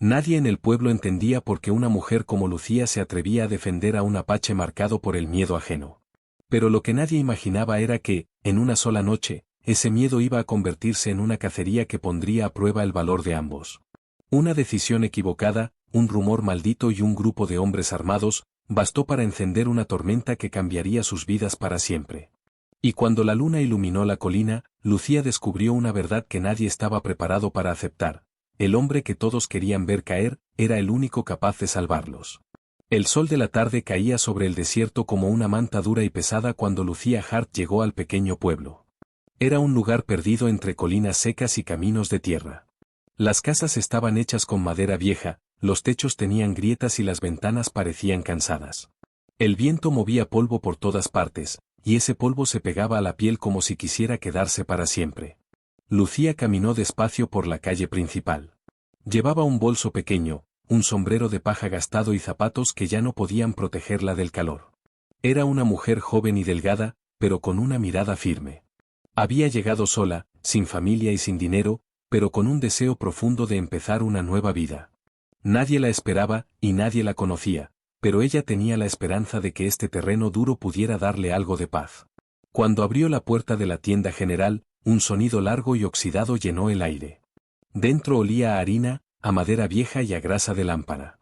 Nadie en el pueblo entendía por qué una mujer como Lucía se atrevía a defender a un apache marcado por el miedo ajeno. Pero lo que nadie imaginaba era que, en una sola noche, ese miedo iba a convertirse en una cacería que pondría a prueba el valor de ambos. Una decisión equivocada, un rumor maldito y un grupo de hombres armados, bastó para encender una tormenta que cambiaría sus vidas para siempre. Y cuando la luna iluminó la colina, Lucía descubrió una verdad que nadie estaba preparado para aceptar. El hombre que todos querían ver caer, era el único capaz de salvarlos. El sol de la tarde caía sobre el desierto como una manta dura y pesada cuando Lucía Hart llegó al pequeño pueblo. Era un lugar perdido entre colinas secas y caminos de tierra. Las casas estaban hechas con madera vieja, los techos tenían grietas y las ventanas parecían cansadas. El viento movía polvo por todas partes, y ese polvo se pegaba a la piel como si quisiera quedarse para siempre. Lucía caminó despacio por la calle principal. Llevaba un bolso pequeño, un sombrero de paja gastado y zapatos que ya no podían protegerla del calor. Era una mujer joven y delgada, pero con una mirada firme. Había llegado sola, sin familia y sin dinero, pero con un deseo profundo de empezar una nueva vida. Nadie la esperaba, y nadie la conocía, pero ella tenía la esperanza de que este terreno duro pudiera darle algo de paz. Cuando abrió la puerta de la tienda general, un sonido largo y oxidado llenó el aire. Dentro olía a harina, a madera vieja y a grasa de lámpara.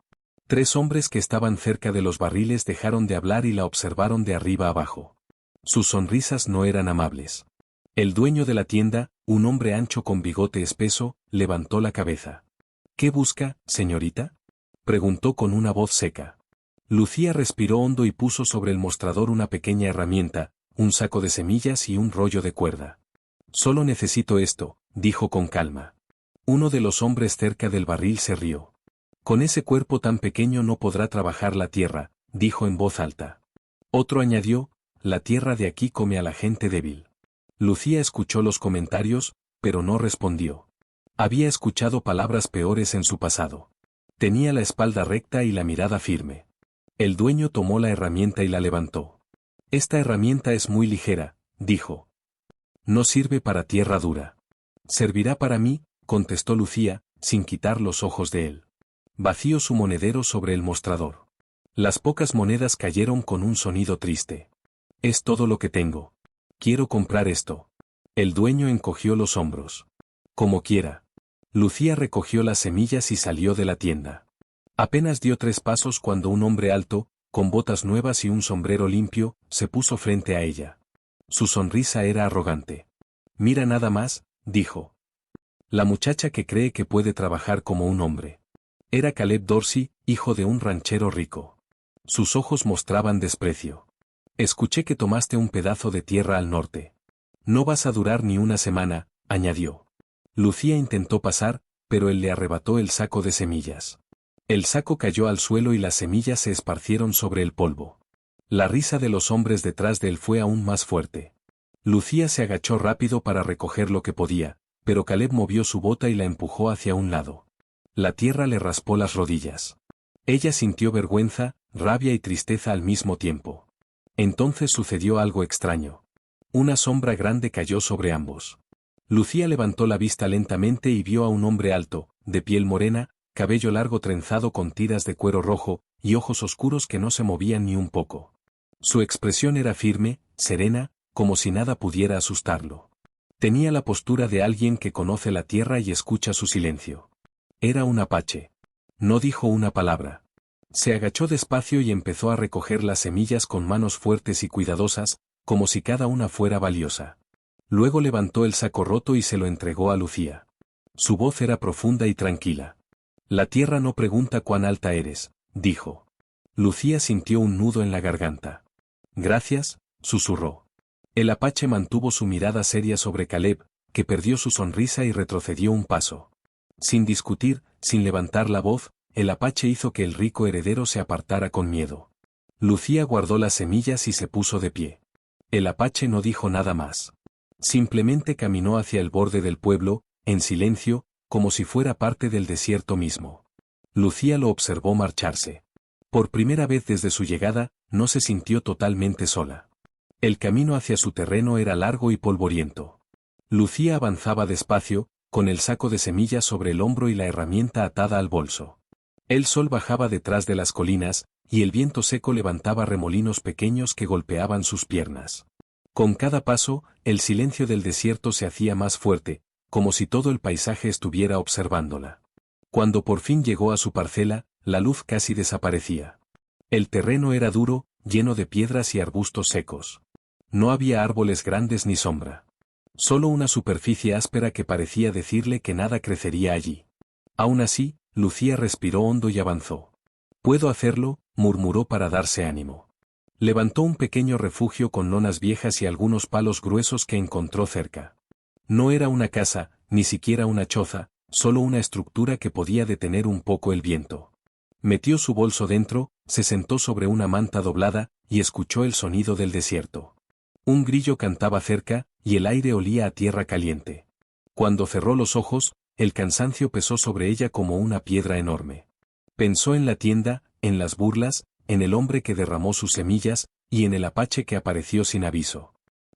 3 hombres que estaban cerca de los barriles dejaron de hablar y la observaron de arriba abajo. Sus sonrisas no eran amables. El dueño de la tienda, un hombre ancho con bigote espeso, levantó la cabeza. ¿Qué busca, señorita?, preguntó con una voz seca. Lucía respiró hondo y puso sobre el mostrador una pequeña herramienta, un saco de semillas y un rollo de cuerda. Solo necesito esto, dijo con calma. Uno de los hombres cerca del barril se rió. Con ese cuerpo tan pequeño no podrá trabajar la tierra, dijo en voz alta. Otro añadió, la tierra de aquí come a la gente débil. Lucía escuchó los comentarios, pero no respondió. Había escuchado palabras peores en su pasado. Tenía la espalda recta y la mirada firme. El dueño tomó la herramienta y la levantó. Esta herramienta es muy ligera, dijo. No sirve para tierra dura. Servirá para mí, contestó Lucía, sin quitar los ojos de él. Vació su monedero sobre el mostrador. Las pocas monedas cayeron con un sonido triste. Es todo lo que tengo. Quiero comprar esto. El dueño encogió los hombros. Como quiera. Lucía recogió las semillas y salió de la tienda. Apenas dio 3 pasos cuando un hombre alto, con botas nuevas y un sombrero limpio, se puso frente a ella. Su sonrisa era arrogante. Mira nada más, dijo. La muchacha que cree que puede trabajar como un hombre. Era Caleb Dorsey, hijo de un ranchero rico. Sus ojos mostraban desprecio. Escuché que tomaste un pedazo de tierra al norte. No vas a durar ni una semana, añadió. Lucía intentó pasar, pero él le arrebató el saco de semillas. El saco cayó al suelo y las semillas se esparcieron sobre el polvo. La risa de los hombres detrás de él fue aún más fuerte. Lucía se agachó rápido para recoger lo que podía, pero Caleb movió su bota y la empujó hacia un lado. La tierra le raspó las rodillas. Ella sintió vergüenza, rabia y tristeza al mismo tiempo. Entonces sucedió algo extraño. Una sombra grande cayó sobre ambos. Lucía levantó la vista lentamente y vio a un hombre alto, de piel morena, cabello largo trenzado con tiras de cuero rojo, y ojos oscuros que no se movían ni un poco. Su expresión era firme, serena, como si nada pudiera asustarlo. Tenía la postura de alguien que conoce la tierra y escucha su silencio. Era un apache. No dijo una palabra. Se agachó despacio y empezó a recoger las semillas con manos fuertes y cuidadosas, como si cada una fuera valiosa. Luego levantó el saco roto y se lo entregó a Lucía. Su voz era profunda y tranquila. La tierra no pregunta cuán alta eres, dijo. Lucía sintió un nudo en la garganta. Gracias, susurró. El apache mantuvo su mirada seria sobre Caleb, que perdió su sonrisa y retrocedió un paso. Sin discutir, sin levantar la voz, el apache hizo que el rico heredero se apartara con miedo. Lucía guardó las semillas y se puso de pie. El apache no dijo nada más. Simplemente caminó hacia el borde del pueblo, en silencio, como si fuera parte del desierto mismo. Lucía lo observó marcharse. Por primera vez desde su llegada, no se sintió totalmente sola. El camino hacia su terreno era largo y polvoriento. Lucía avanzaba despacio, con el saco de semillas sobre el hombro y la herramienta atada al bolso. El sol bajaba detrás de las colinas, y el viento seco levantaba remolinos pequeños que golpeaban sus piernas. Con cada paso, el silencio del desierto se hacía más fuerte, como si todo el paisaje estuviera observándola. Cuando por fin llegó a su parcela, la luz casi desaparecía. El terreno era duro, lleno de piedras y arbustos secos. No había árboles grandes ni sombra. Solo una superficie áspera que parecía decirle que nada crecería allí. Aún así, Lucía respiró hondo y avanzó. «Puedo hacerlo», murmuró para darse ánimo. Levantó un pequeño refugio con lonas viejas y algunos palos gruesos que encontró cerca. No era una casa, ni siquiera una choza, solo una estructura que podía detener un poco el viento. Metió su bolso dentro, se sentó sobre una manta doblada, y escuchó el sonido del desierto. Un grillo cantaba cerca, y el aire olía a tierra caliente. Cuando cerró los ojos, el cansancio pesó sobre ella como una piedra enorme. Pensó en la tienda, en las burlas, en el hombre que derramó sus semillas, y en el apache que apareció sin aviso.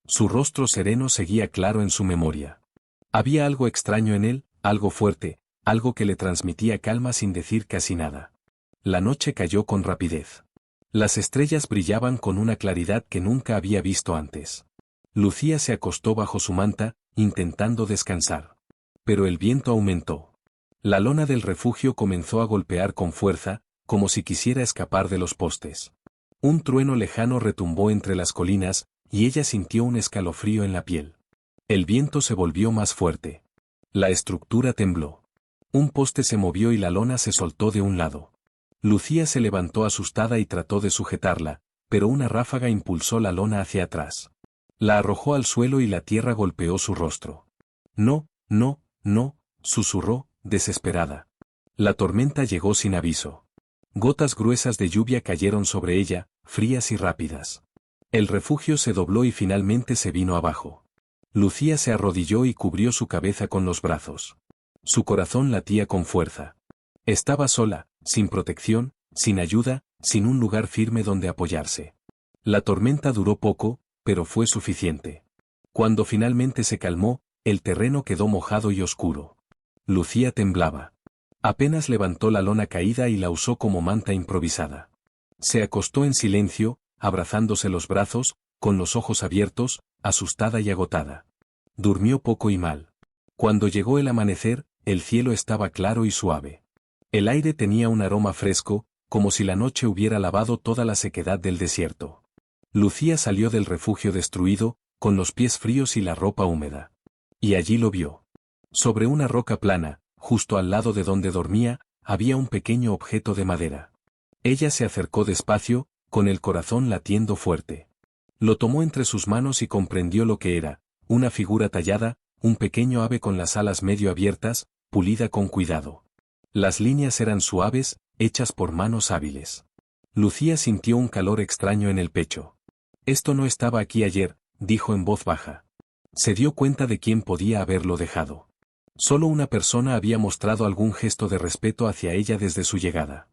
Su rostro sereno seguía claro en su memoria. Había algo extraño en él, algo fuerte, algo que le transmitía calma sin decir casi nada. La noche cayó con rapidez. Las estrellas brillaban con una claridad que nunca había visto antes. Lucía se acostó bajo su manta, intentando descansar. Pero el viento aumentó. La lona del refugio comenzó a golpear con fuerza, como si quisiera escapar de los postes. Un trueno lejano retumbó entre las colinas, y ella sintió un escalofrío en la piel. El viento se volvió más fuerte. La estructura tembló. Un poste se movió y la lona se soltó de un lado. Lucía se levantó asustada y trató de sujetarla, pero una ráfaga impulsó la lona hacia atrás. La arrojó al suelo y la tierra golpeó su rostro. «No, no, no», susurró, desesperada. La tormenta llegó sin aviso. Gotas gruesas de lluvia cayeron sobre ella, frías y rápidas. El refugio se dobló y finalmente se vino abajo. Lucía se arrodilló y cubrió su cabeza con los brazos. Su corazón latía con fuerza. Estaba sola, sin protección, sin ayuda, sin un lugar firme donde apoyarse. La tormenta duró poco, pero fue suficiente. Cuando finalmente se calmó, el terreno quedó mojado y oscuro. Lucía temblaba. Apenas levantó la lona caída y la usó como manta improvisada. Se acostó en silencio, abrazándose los brazos, con los ojos abiertos, asustada y agotada. Durmió poco y mal. Cuando llegó el amanecer, el cielo estaba claro y suave. El aire tenía un aroma fresco, como si la noche hubiera lavado toda la sequedad del desierto. Lucía salió del refugio destruido, con los pies fríos y la ropa húmeda. Y allí lo vio. Sobre una roca plana, justo al lado de donde dormía, había un pequeño objeto de madera. Ella se acercó despacio, con el corazón latiendo fuerte. Lo tomó entre sus manos y comprendió lo que era, una figura tallada, un pequeño ave con las alas medio abiertas, pulida con cuidado. Las líneas eran suaves, hechas por manos hábiles. Lucía sintió un calor extraño en el pecho. «Esto no estaba aquí ayer», dijo en voz baja. Se dio cuenta de quién podía haberlo dejado. Solo una persona había mostrado algún gesto de respeto hacia ella desde su llegada.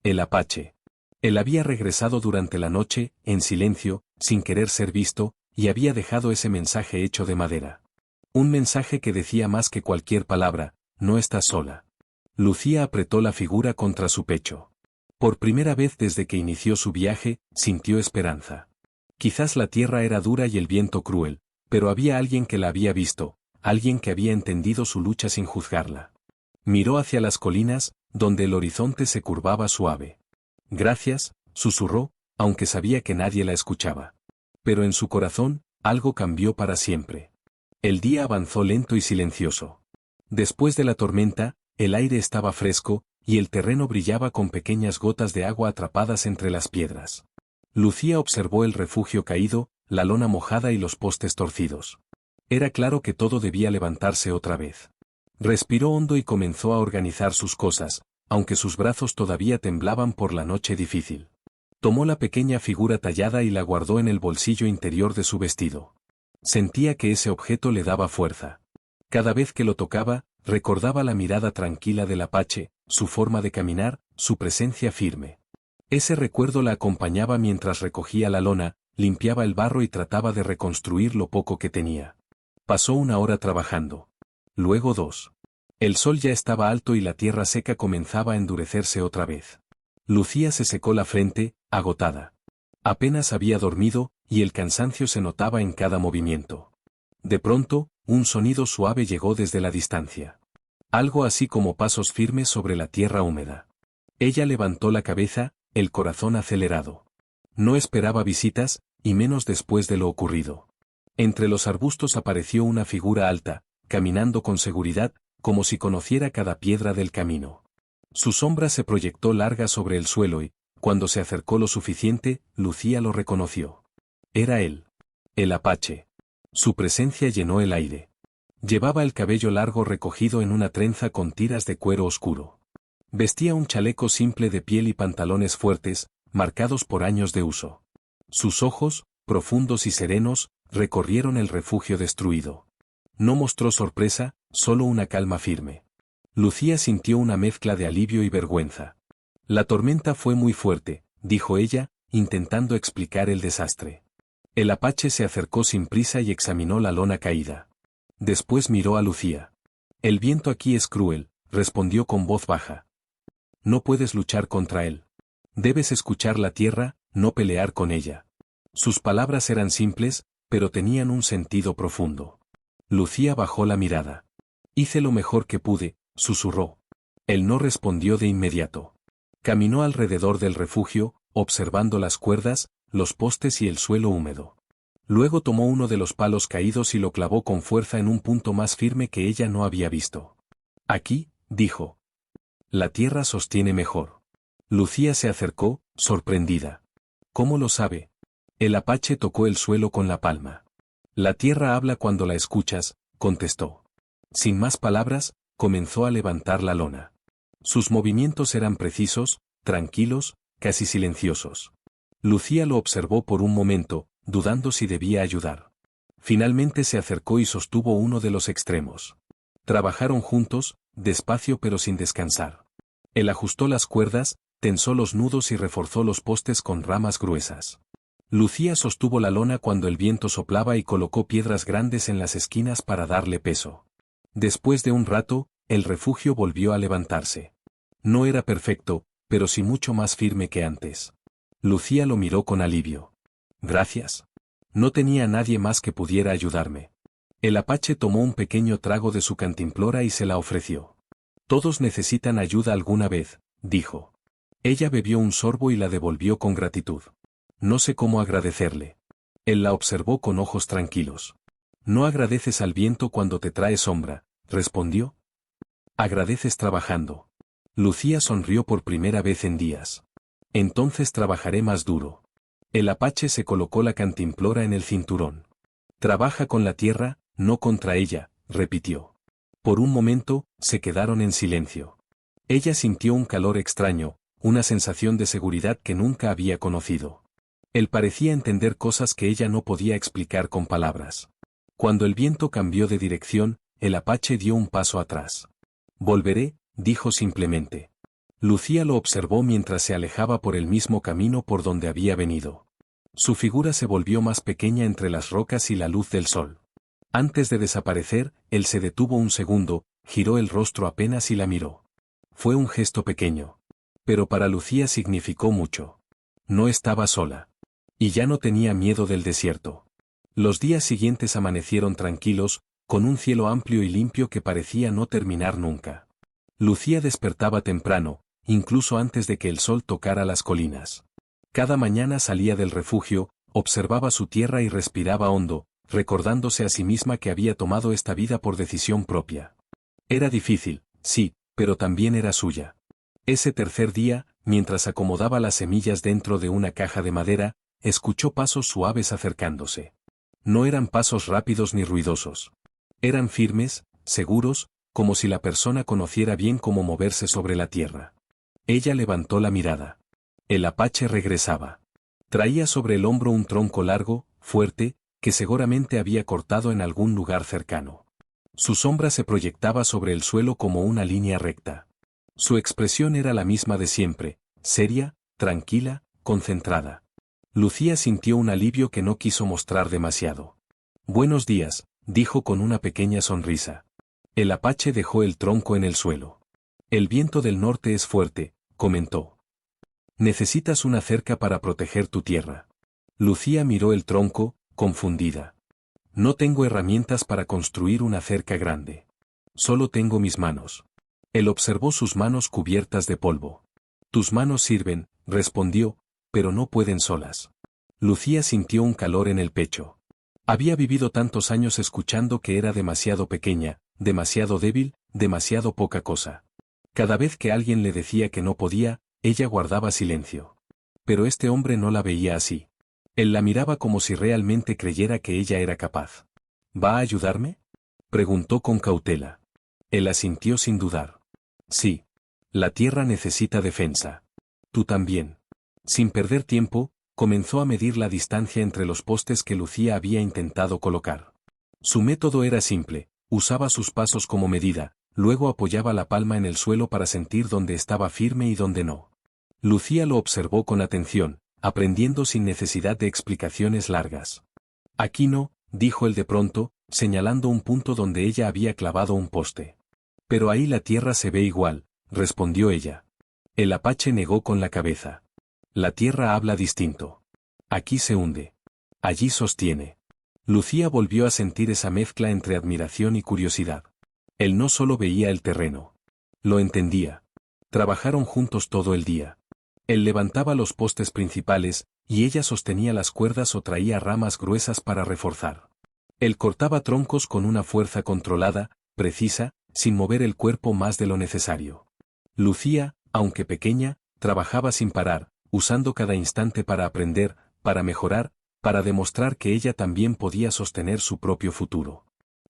El apache. Él había regresado durante la noche, en silencio, sin querer ser visto, y había dejado ese mensaje hecho de madera. Un mensaje que decía más que cualquier palabra: «No estás sola». Lucía apretó la figura contra su pecho. Por primera vez desde que inició su viaje, sintió esperanza. Quizás la tierra era dura y el viento cruel, pero había alguien que la había visto, alguien que había entendido su lucha sin juzgarla. Miró hacia las colinas, donde el horizonte se curvaba suave. «Gracias», susurró, aunque sabía que nadie la escuchaba. Pero en su corazón, algo cambió para siempre. El día avanzó lento y silencioso. Después de la tormenta, el aire estaba fresco, y el terreno brillaba con pequeñas gotas de agua atrapadas entre las piedras. Lucía observó el refugio caído, la lona mojada y los postes torcidos. Era claro que todo debía levantarse otra vez. Respiró hondo y comenzó a organizar sus cosas, aunque sus brazos todavía temblaban por la noche difícil. Tomó la pequeña figura tallada y la guardó en el bolsillo interior de su vestido. Sentía que ese objeto le daba fuerza. Cada vez que lo tocaba, recordaba la mirada tranquila del apache, su forma de caminar, su presencia firme. Ese recuerdo la acompañaba mientras recogía la lona, limpiaba el barro y trataba de reconstruir lo poco que tenía. Pasó una hora trabajando. Luego 2. El sol ya estaba alto y la tierra seca comenzaba a endurecerse otra vez. Lucía se secó la frente, agotada. Apenas había dormido, y el cansancio se notaba en cada movimiento. De pronto, un sonido suave llegó desde la distancia. Algo así como pasos firmes sobre la tierra húmeda. Ella levantó la cabeza, el corazón acelerado. No esperaba visitas, y menos después de lo ocurrido. Entre los arbustos apareció una figura alta, caminando con seguridad, como si conociera cada piedra del camino. Su sombra se proyectó larga sobre el suelo y, cuando se acercó lo suficiente, Lucía lo reconoció. Era él. El apache. Su presencia llenó el aire. Llevaba el cabello largo recogido en una trenza con tiras de cuero oscuro. Vestía un chaleco simple de piel y pantalones fuertes, marcados por años de uso. Sus ojos, profundos y serenos, recorrieron el refugio destruido. No mostró sorpresa, solo una calma firme. Lucía sintió una mezcla de alivio y vergüenza. La tormenta fue muy fuerte, dijo ella, intentando explicar el desastre. El apache se acercó sin prisa y examinó la lona caída. Después miró a Lucía. El viento aquí es cruel, respondió con voz baja. No puedes luchar contra él. Debes escuchar la tierra, no pelear con ella. Sus palabras eran simples, pero tenían un sentido profundo. Lucía bajó la mirada. Hice lo mejor que pude, susurró. Él no respondió de inmediato. Caminó alrededor del refugio, observando las cuerdas, los postes y el suelo húmedo. Luego tomó uno de los palos caídos y lo clavó con fuerza en un punto más firme que ella no había visto. Aquí, dijo. La tierra sostiene mejor. Lucía se acercó, sorprendida. ¿Cómo lo sabe? El apache tocó el suelo con la palma. La tierra habla cuando la escuchas, contestó. Sin más palabras, comenzó a levantar la lona. Sus movimientos eran precisos, tranquilos, casi silenciosos. Lucía lo observó por un momento, dudando si debía ayudar. Finalmente se acercó y sostuvo uno de los extremos. Trabajaron juntos, despacio pero sin descansar. Él ajustó las cuerdas, tensó los nudos y reforzó los postes con ramas gruesas. Lucía sostuvo la lona cuando el viento soplaba y colocó piedras grandes en las esquinas para darle peso. Después de un rato, el refugio volvió a levantarse. No era perfecto, pero sí mucho más firme que antes. Lucía lo miró con alivio. Gracias. No tenía nadie más que pudiera ayudarme. El apache tomó un pequeño trago de su cantimplora y se la ofreció. Todos necesitan ayuda alguna vez, dijo. Ella bebió un sorbo y la devolvió con gratitud. No sé cómo agradecerle. Él la observó con ojos tranquilos. No agradeces al viento cuando te trae sombra, respondió. Agradeces trabajando. Lucía sonrió por primera vez en días. Entonces trabajaré más duro. El apache se colocó la cantimplora en el cinturón. Trabaja con la tierra, no contra ella, repitió. Por un momento, se quedaron en silencio. Ella sintió un calor extraño, una sensación de seguridad que nunca había conocido. Él parecía entender cosas que ella no podía explicar con palabras. Cuando el viento cambió de dirección, el apache dio un paso atrás. Volveré, dijo simplemente. Lucía lo observó mientras se alejaba por el mismo camino por donde había venido. Su figura se volvió más pequeña entre las rocas y la luz del sol. Antes de desaparecer, él se detuvo un segundo, giró el rostro apenas y la miró. Fue un gesto pequeño. Pero para Lucía significó mucho. No estaba sola. Y ya no tenía miedo del desierto. Los días siguientes amanecieron tranquilos, con un cielo amplio y limpio que parecía no terminar nunca. Lucía despertaba temprano, incluso antes de que el sol tocara las colinas. Cada mañana salía del refugio, observaba su tierra y respiraba hondo, recordándose a sí misma que había tomado esta vida por decisión propia. Era difícil, sí, pero también era suya. Ese tercer día, mientras acomodaba las semillas dentro de una caja de madera, escuchó pasos suaves acercándose. No eran pasos rápidos ni ruidosos. Eran firmes, seguros, como si la persona conociera bien cómo moverse sobre la tierra. Ella levantó la mirada. El apache regresaba. Traía sobre el hombro un tronco largo, fuerte, que seguramente había cortado en algún lugar cercano. Su sombra se proyectaba sobre el suelo como una línea recta. Su expresión era la misma de siempre, seria, tranquila, concentrada. Lucía sintió un alivio que no quiso mostrar demasiado. Buenos días, dijo con una pequeña sonrisa. El apache dejó el tronco en el suelo. El viento del norte es fuerte, comentó. Necesitas una cerca para proteger tu tierra. Lucía miró el tronco, confundida. No tengo herramientas para construir una cerca grande. Solo tengo mis manos. Él observó sus manos cubiertas de polvo. Tus manos sirven, respondió, pero no pueden solas. Lucía sintió un calor en el pecho. Había vivido tantos años escuchando que era demasiado pequeña, demasiado débil, demasiado poca cosa. Cada vez que alguien le decía que no podía, ella guardaba silencio. Pero este hombre no la veía así. Él la miraba como si realmente creyera que ella era capaz. ¿Va a ayudarme?, preguntó con cautela. Él asintió sin dudar. Sí. La tierra necesita defensa. Tú también. Sin perder tiempo, comenzó a medir la distancia entre los postes que Lucía había intentado colocar. Su método era simple, usaba sus pasos como medida, luego apoyaba la palma en el suelo para sentir dónde estaba firme y dónde no. Lucía lo observó con atención, aprendiendo sin necesidad de explicaciones largas. Aquí no, dijo él de pronto, señalando un punto donde ella había clavado un poste. Pero ahí la tierra se ve igual, respondió ella. El apache negó con la cabeza. La tierra habla distinto. Aquí se hunde. Allí sostiene. Lucía volvió a sentir esa mezcla entre admiración y curiosidad. Él no solo veía el terreno. Lo entendía. Trabajaron juntos todo el día. Él levantaba los postes principales, y ella sostenía las cuerdas o traía ramas gruesas para reforzar. Él cortaba troncos con una fuerza controlada, precisa, sin mover el cuerpo más de lo necesario. Lucía, aunque pequeña, trabajaba sin parar, usando cada instante para aprender, para mejorar, para demostrar que ella también podía sostener su propio futuro.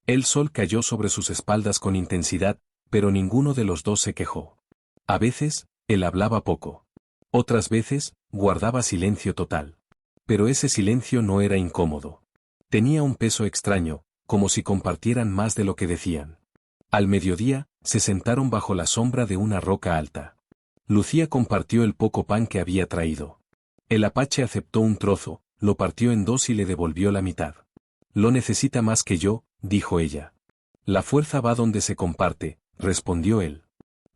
El sol cayó sobre sus espaldas con intensidad, pero ninguno de los dos se quejó. A veces, él hablaba poco. Otras veces, guardaba silencio total. Pero ese silencio no era incómodo. Tenía un peso extraño, como si compartieran más de lo que decían. Al mediodía, se sentaron bajo la sombra de una roca alta. Lucía compartió el poco pan que había traído. El apache aceptó un trozo, lo partió en dos y le devolvió la mitad. Lo necesita más que yo, dijo ella. La fuerza va donde se comparte, respondió él.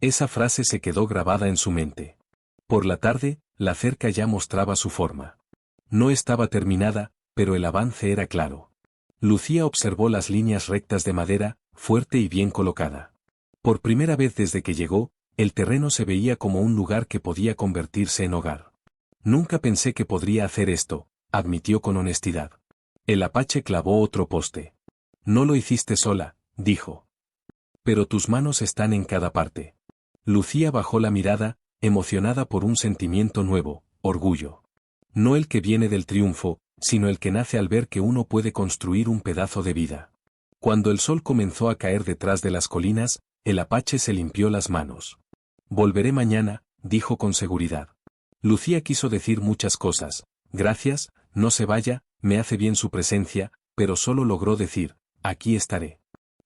Esa frase se quedó grabada en su mente. Por la tarde, la cerca ya mostraba su forma. No estaba terminada, pero el avance era claro. Lucía observó las líneas rectas de madera, fuerte y bien colocada. Por primera vez desde que llegó, el terreno se veía como un lugar que podía convertirse en hogar. Nunca pensé que podría hacer esto, admitió con honestidad. El apache clavó otro poste. No lo hiciste sola, dijo. Pero tus manos están en cada parte. Lucía bajó la mirada, emocionada por un sentimiento nuevo, orgullo. No el que viene del triunfo, sino el que nace al ver que uno puede construir un pedazo de vida. Cuando el sol comenzó a caer detrás de las colinas, el apache se limpió las manos. Volveré mañana, dijo con seguridad. Lucía quiso decir muchas cosas. Gracias, no se vaya, me hace bien su presencia, pero solo logró decir, aquí estaré.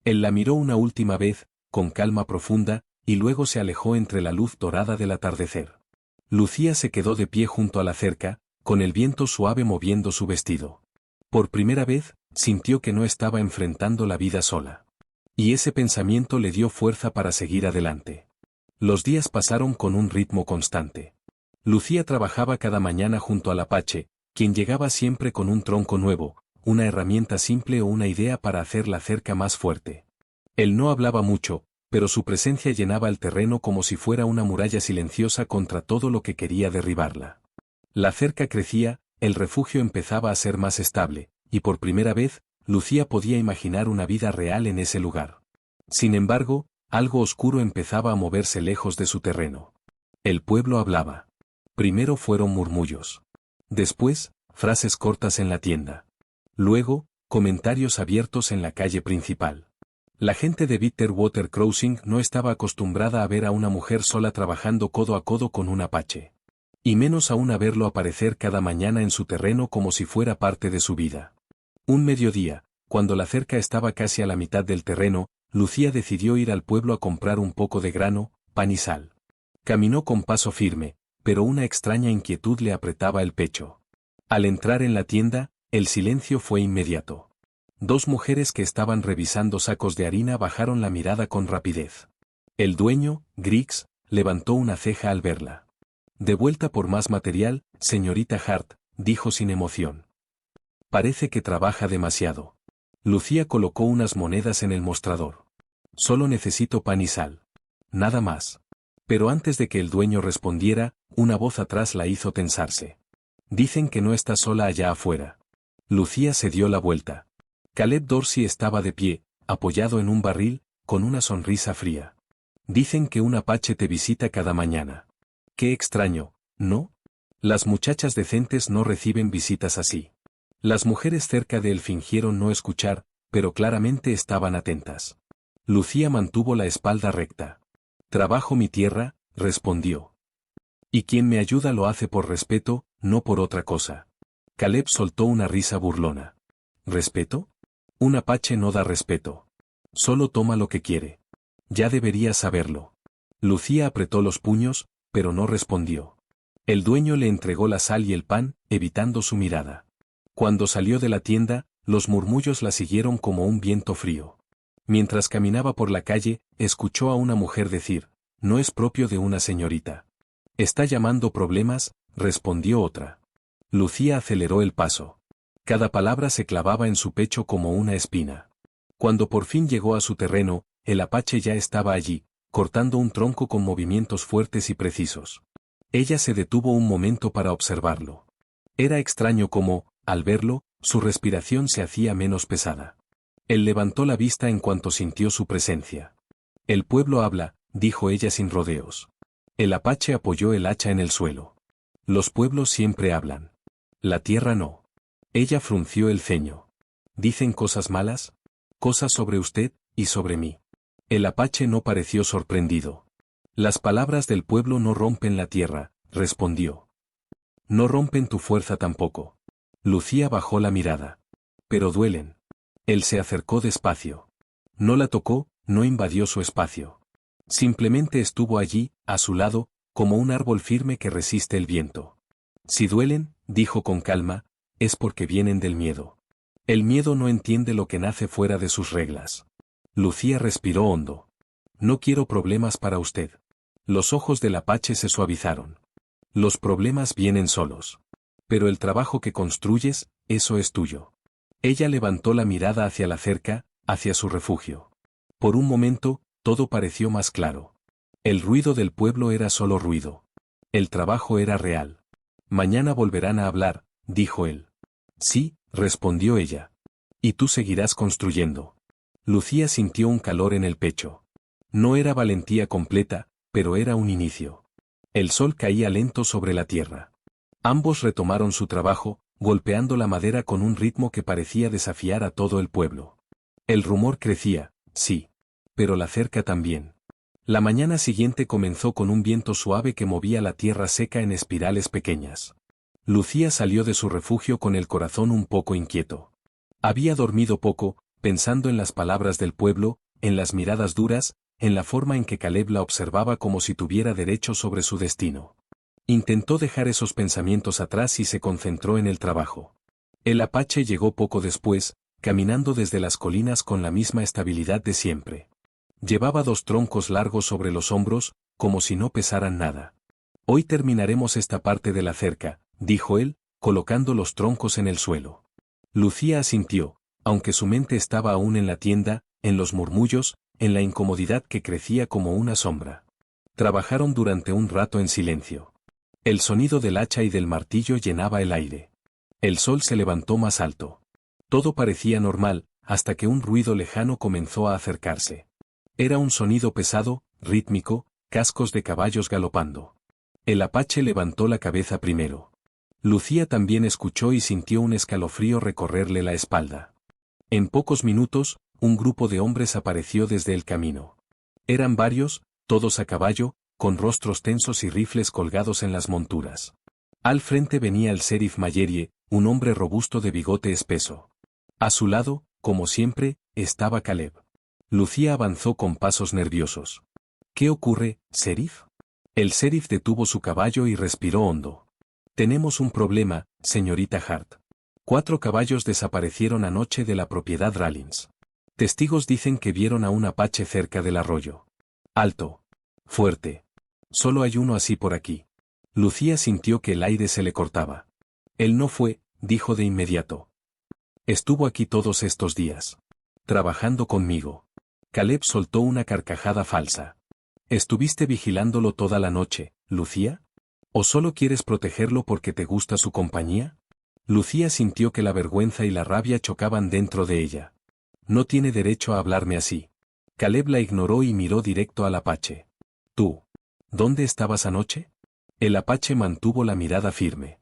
Él la miró una última vez, con calma profunda, y luego se alejó entre la luz dorada del atardecer. Lucía se quedó de pie junto a la cerca, con el viento suave moviendo su vestido. Por primera vez, sintió que no estaba enfrentando la vida sola. Y ese pensamiento le dio fuerza para seguir adelante. Los días pasaron con un ritmo constante. Lucía trabajaba cada mañana junto al apache, quien llegaba siempre con un tronco nuevo, una herramienta simple o una idea para hacer la cerca más fuerte. Él no hablaba mucho, pero su presencia llenaba el terreno como si fuera una muralla silenciosa contra todo lo que quería derribarla. La cerca crecía, el refugio empezaba a ser más estable, y por primera vez, Lucía podía imaginar una vida real en ese lugar. Sin embargo, algo oscuro empezaba a moverse lejos de su terreno. El pueblo hablaba. Primero fueron murmullos. Después, frases cortas en la tienda. Luego, comentarios abiertos en la calle principal. La gente de Bitterwater Crossing no estaba acostumbrada a ver a una mujer sola trabajando codo a codo con un apache. Y menos aún a verlo aparecer cada mañana en su terreno como si fuera parte de su vida. Un mediodía, cuando la cerca estaba casi a la mitad del terreno, Lucía decidió ir al pueblo a comprar un poco de grano, pan y sal. Caminó con paso firme, pero una extraña inquietud le apretaba el pecho. Al entrar en la tienda, el silencio fue inmediato. Dos mujeres que estaban revisando sacos de harina bajaron la mirada con rapidez. El dueño, Griggs, levantó una ceja al verla. De vuelta por más material, señorita Hart, dijo sin emoción. Parece que trabaja demasiado. Lucía colocó unas monedas en el mostrador. Solo necesito pan y sal. Nada más. Pero antes de que el dueño respondiera, una voz atrás la hizo tensarse. Dicen que no está sola allá afuera. Lucía se dio la vuelta. Caleb Dorsey estaba de pie, apoyado en un barril, con una sonrisa fría. Dicen que un apache te visita cada mañana. Qué extraño, ¿no? Las muchachas decentes no reciben visitas así. Las mujeres cerca de él fingieron no escuchar, pero claramente estaban atentas. Lucía mantuvo la espalda recta. Trabajo mi tierra, respondió. Y quien me ayuda lo hace por respeto, no por otra cosa. Caleb soltó una risa burlona. ¿Respeto? Un apache no da respeto. Solo toma lo que quiere. Ya deberías saberlo. Lucía apretó los puños, pero no respondió. El dueño le entregó la sal y el pan, evitando su mirada. Cuando salió de la tienda, los murmullos la siguieron como un viento frío. Mientras caminaba por la calle, escuchó a una mujer decir, no es propio de una señorita. Está llamando problemas, respondió otra. Lucía aceleró el paso. Cada palabra se clavaba en su pecho como una espina. Cuando por fin llegó a su terreno, el apache ya estaba allí, cortando un tronco con movimientos fuertes y precisos. Ella se detuvo un momento para observarlo. Era extraño cómo, al verlo, su respiración se hacía menos pesada. Él levantó la vista en cuanto sintió su presencia. El pueblo habla, dijo ella sin rodeos. El apache apoyó el hacha en el suelo. Los pueblos siempre hablan. La tierra no. Ella frunció el ceño. ¿Dicen cosas malas? Cosas sobre usted, y sobre mí. El apache no pareció sorprendido. Las palabras del pueblo no rompen la tierra, respondió. No rompen tu fuerza tampoco. Lucía bajó la mirada. Pero duelen. Él se acercó despacio. No la tocó, no invadió su espacio. Simplemente estuvo allí, a su lado, como un árbol firme que resiste el viento. Si duelen, dijo con calma, es porque vienen del miedo. El miedo no entiende lo que nace fuera de sus reglas. Lucía respiró hondo. No quiero problemas para usted. Los ojos del apache se suavizaron. Los problemas vienen solos. Pero el trabajo que construyes, eso es tuyo. Ella levantó la mirada hacia la cerca, hacia su refugio. Por un momento, todo pareció más claro. El ruido del pueblo era solo ruido. El trabajo era real. Mañana volverán a hablar, dijo él. Sí, respondió ella. Y tú seguirás construyendo. Lucía sintió un calor en el pecho. No era valentía completa, pero era un inicio. El sol caía lento sobre la tierra. Ambos retomaron su trabajo, golpeando la madera con un ritmo que parecía desafiar a todo el pueblo. El rumor crecía, sí. Pero la cerca también. La mañana siguiente comenzó con un viento suave que movía la tierra seca en espirales pequeñas. Lucía salió de su refugio con el corazón un poco inquieto. Había dormido poco, pensando en las palabras del pueblo, en las miradas duras, en la forma en que Caleb la observaba como si tuviera derecho sobre su destino. Intentó dejar esos pensamientos atrás y se concentró en el trabajo. El apache llegó poco después, caminando desde las colinas con la misma estabilidad de siempre. Llevaba 2 troncos largos sobre los hombros, como si no pesaran nada. Hoy terminaremos esta parte de la cerca, dijo él, colocando los troncos en el suelo. Lucía asintió, aunque su mente estaba aún en la tienda, en los murmullos, en la incomodidad que crecía como una sombra. Trabajaron durante un rato en silencio. El sonido del hacha y del martillo llenaba el aire. El sol se levantó más alto. Todo parecía normal, hasta que un ruido lejano comenzó a acercarse. Era un sonido pesado, rítmico, cascos de caballos galopando. El apache levantó la cabeza primero. Lucía también escuchó y sintió un escalofrío recorrerle la espalda. En pocos minutos, un grupo de hombres apareció desde el camino. Eran varios, todos a caballo, con rostros tensos y rifles colgados en las monturas. Al frente venía el sheriff Mayerie, un hombre robusto de bigote espeso. A su lado, como siempre, estaba Caleb. Lucía avanzó con pasos nerviosos. ¿Qué ocurre, sheriff? El sheriff detuvo su caballo y respiró hondo. Tenemos un problema, señorita Hart. 4 caballos desaparecieron anoche de la propiedad Rallins. Testigos dicen que vieron a un apache cerca del arroyo. Alto. Fuerte. Solo hay uno así por aquí. Lucía sintió que el aire se le cortaba. Él no fue, dijo de inmediato. Estuvo aquí todos estos días. Trabajando conmigo. Caleb soltó una carcajada falsa. ¿Estuviste vigilándolo toda la noche, Lucía? ¿O solo quieres protegerlo porque te gusta su compañía? Lucía sintió que la vergüenza y la rabia chocaban dentro de ella. No tiene derecho a hablarme así. Caleb la ignoró y miró directo al apache. ¿Tú? ¿Dónde estabas anoche? El apache mantuvo la mirada firme.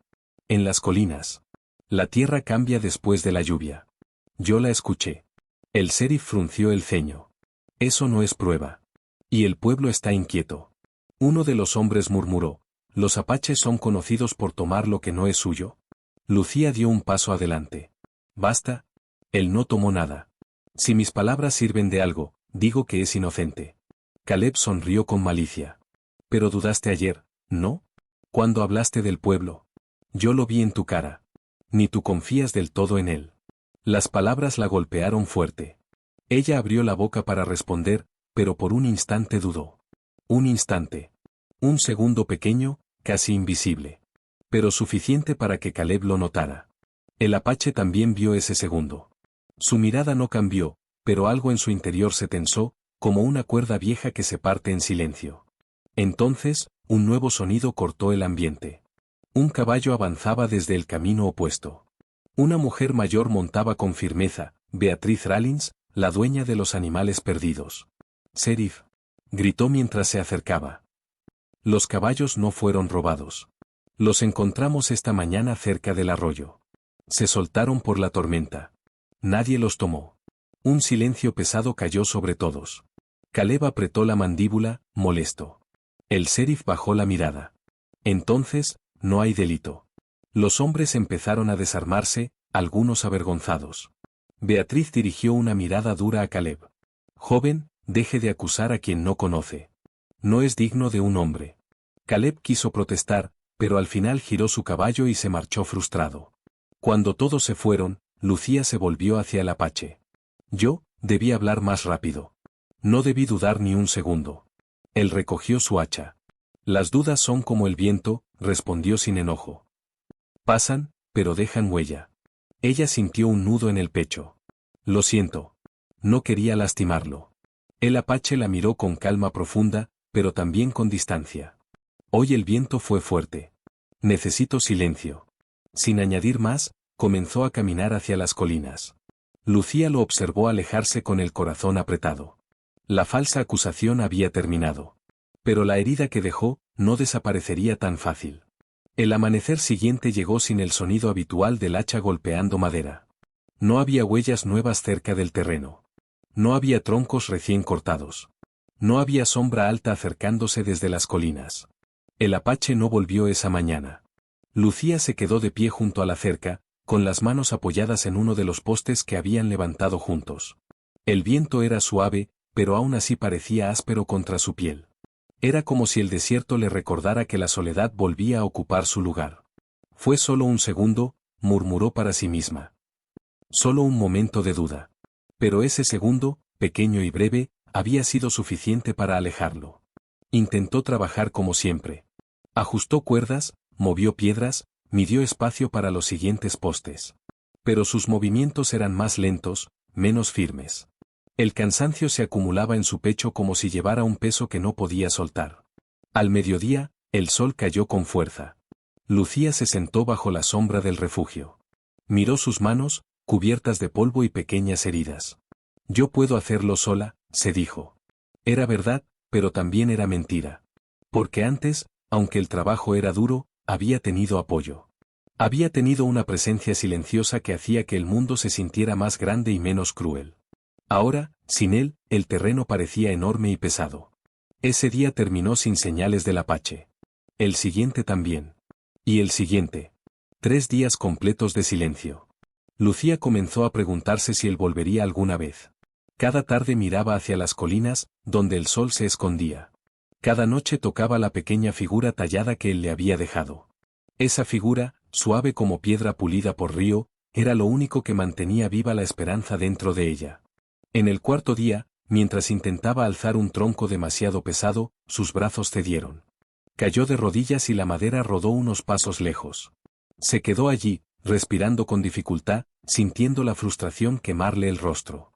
En las colinas. La tierra cambia después de la lluvia. Yo la escuché. El sheriff frunció el ceño. Eso no es prueba. Y el pueblo está inquieto. Uno de los hombres murmuró, ¿los apaches son conocidos por tomar lo que no es suyo? Lucía dio un paso adelante. Basta. Él no tomó nada. Si mis palabras sirven de algo, digo que es inocente. Caleb sonrió con malicia. Pero dudaste ayer, ¿no? Cuando hablaste del pueblo. Yo lo vi en tu cara. Ni tú confías del todo en él. Las palabras la golpearon fuerte. Ella abrió la boca para responder, pero por un instante dudó. Un instante. Un segundo pequeño, casi invisible. Pero suficiente para que Caleb lo notara. El apache también vio ese segundo. Su mirada no cambió, pero algo en su interior se tensó, como una cuerda vieja que se parte en silencio. Entonces, un nuevo sonido cortó el ambiente. Un caballo avanzaba desde el camino opuesto. Una mujer mayor montaba con firmeza, Beatriz Rallins, la dueña de los animales perdidos. «Sheriff», gritó mientras se acercaba. Los caballos no fueron robados. Los encontramos esta mañana cerca del arroyo. Se soltaron por la tormenta. Nadie los tomó. Un silencio pesado cayó sobre todos. Caleb apretó la mandíbula, molesto. El sheriff bajó la mirada. Entonces, no hay delito. Los hombres empezaron a desarmarse, algunos avergonzados. Beatriz dirigió una mirada dura a Caleb. Joven, deje de acusar a quien no conoce. No es digno de un hombre. Caleb quiso protestar, pero al final giró su caballo y se marchó frustrado. Cuando todos se fueron, Lucía se volvió hacia el apache. Yo, debí hablar más rápido. No debí dudar ni un segundo. Él recogió su hacha. Las dudas son como el viento, respondió sin enojo. Pasan, pero dejan huella. Ella sintió un nudo en el pecho. Lo siento. No quería lastimarlo. El apache la miró con calma profunda, pero también con distancia. Hoy el viento fue fuerte. Necesito silencio. Sin añadir más, comenzó a caminar hacia las colinas. Lucía lo observó alejarse con el corazón apretado. La falsa acusación había terminado. Pero la herida que dejó, no desaparecería tan fácil. El amanecer siguiente llegó sin el sonido habitual del hacha golpeando madera. No había huellas nuevas cerca del terreno. No había troncos recién cortados. No había sombra alta acercándose desde las colinas. El apache no volvió esa mañana. Lucía se quedó de pie junto a la cerca, con las manos apoyadas en uno de los postes que habían levantado juntos. El viento era suave, pero aún así parecía áspero contra su piel. Era como si el desierto le recordara que la soledad volvía a ocupar su lugar. Fue solo un segundo, murmuró para sí misma. Solo un momento de duda. Pero ese segundo, pequeño y breve, había sido suficiente para alejarlo. Intentó trabajar como siempre. Ajustó cuerdas, movió piedras, midió espacio para los siguientes postes. Pero sus movimientos eran más lentos, menos firmes. El cansancio se acumulaba en su pecho como si llevara un peso que no podía soltar. Al mediodía, el sol cayó con fuerza. Lucía se sentó bajo la sombra del refugio. Miró sus manos, cubiertas de polvo y pequeñas heridas. Yo puedo hacerlo sola, se dijo. Era verdad, pero también era mentira. Porque antes, aunque el trabajo era duro, había tenido apoyo. Había tenido una presencia silenciosa que hacía que el mundo se sintiera más grande y menos cruel. Ahora, sin él, el terreno parecía enorme y pesado. Ese día terminó sin señales del apache. El siguiente también. Y el siguiente. 3 días completos de silencio. Lucía comenzó a preguntarse si él volvería alguna vez. Cada tarde miraba hacia las colinas, donde el sol se escondía. Cada noche tocaba la pequeña figura tallada que él le había dejado. Esa figura, suave como piedra pulida por río, era lo único que mantenía viva la esperanza dentro de ella. En el cuarto día, mientras intentaba alzar un tronco demasiado pesado, sus brazos cedieron. Cayó de rodillas y la madera rodó unos pasos lejos. Se quedó allí, respirando con dificultad, sintiendo la frustración quemarle el rostro.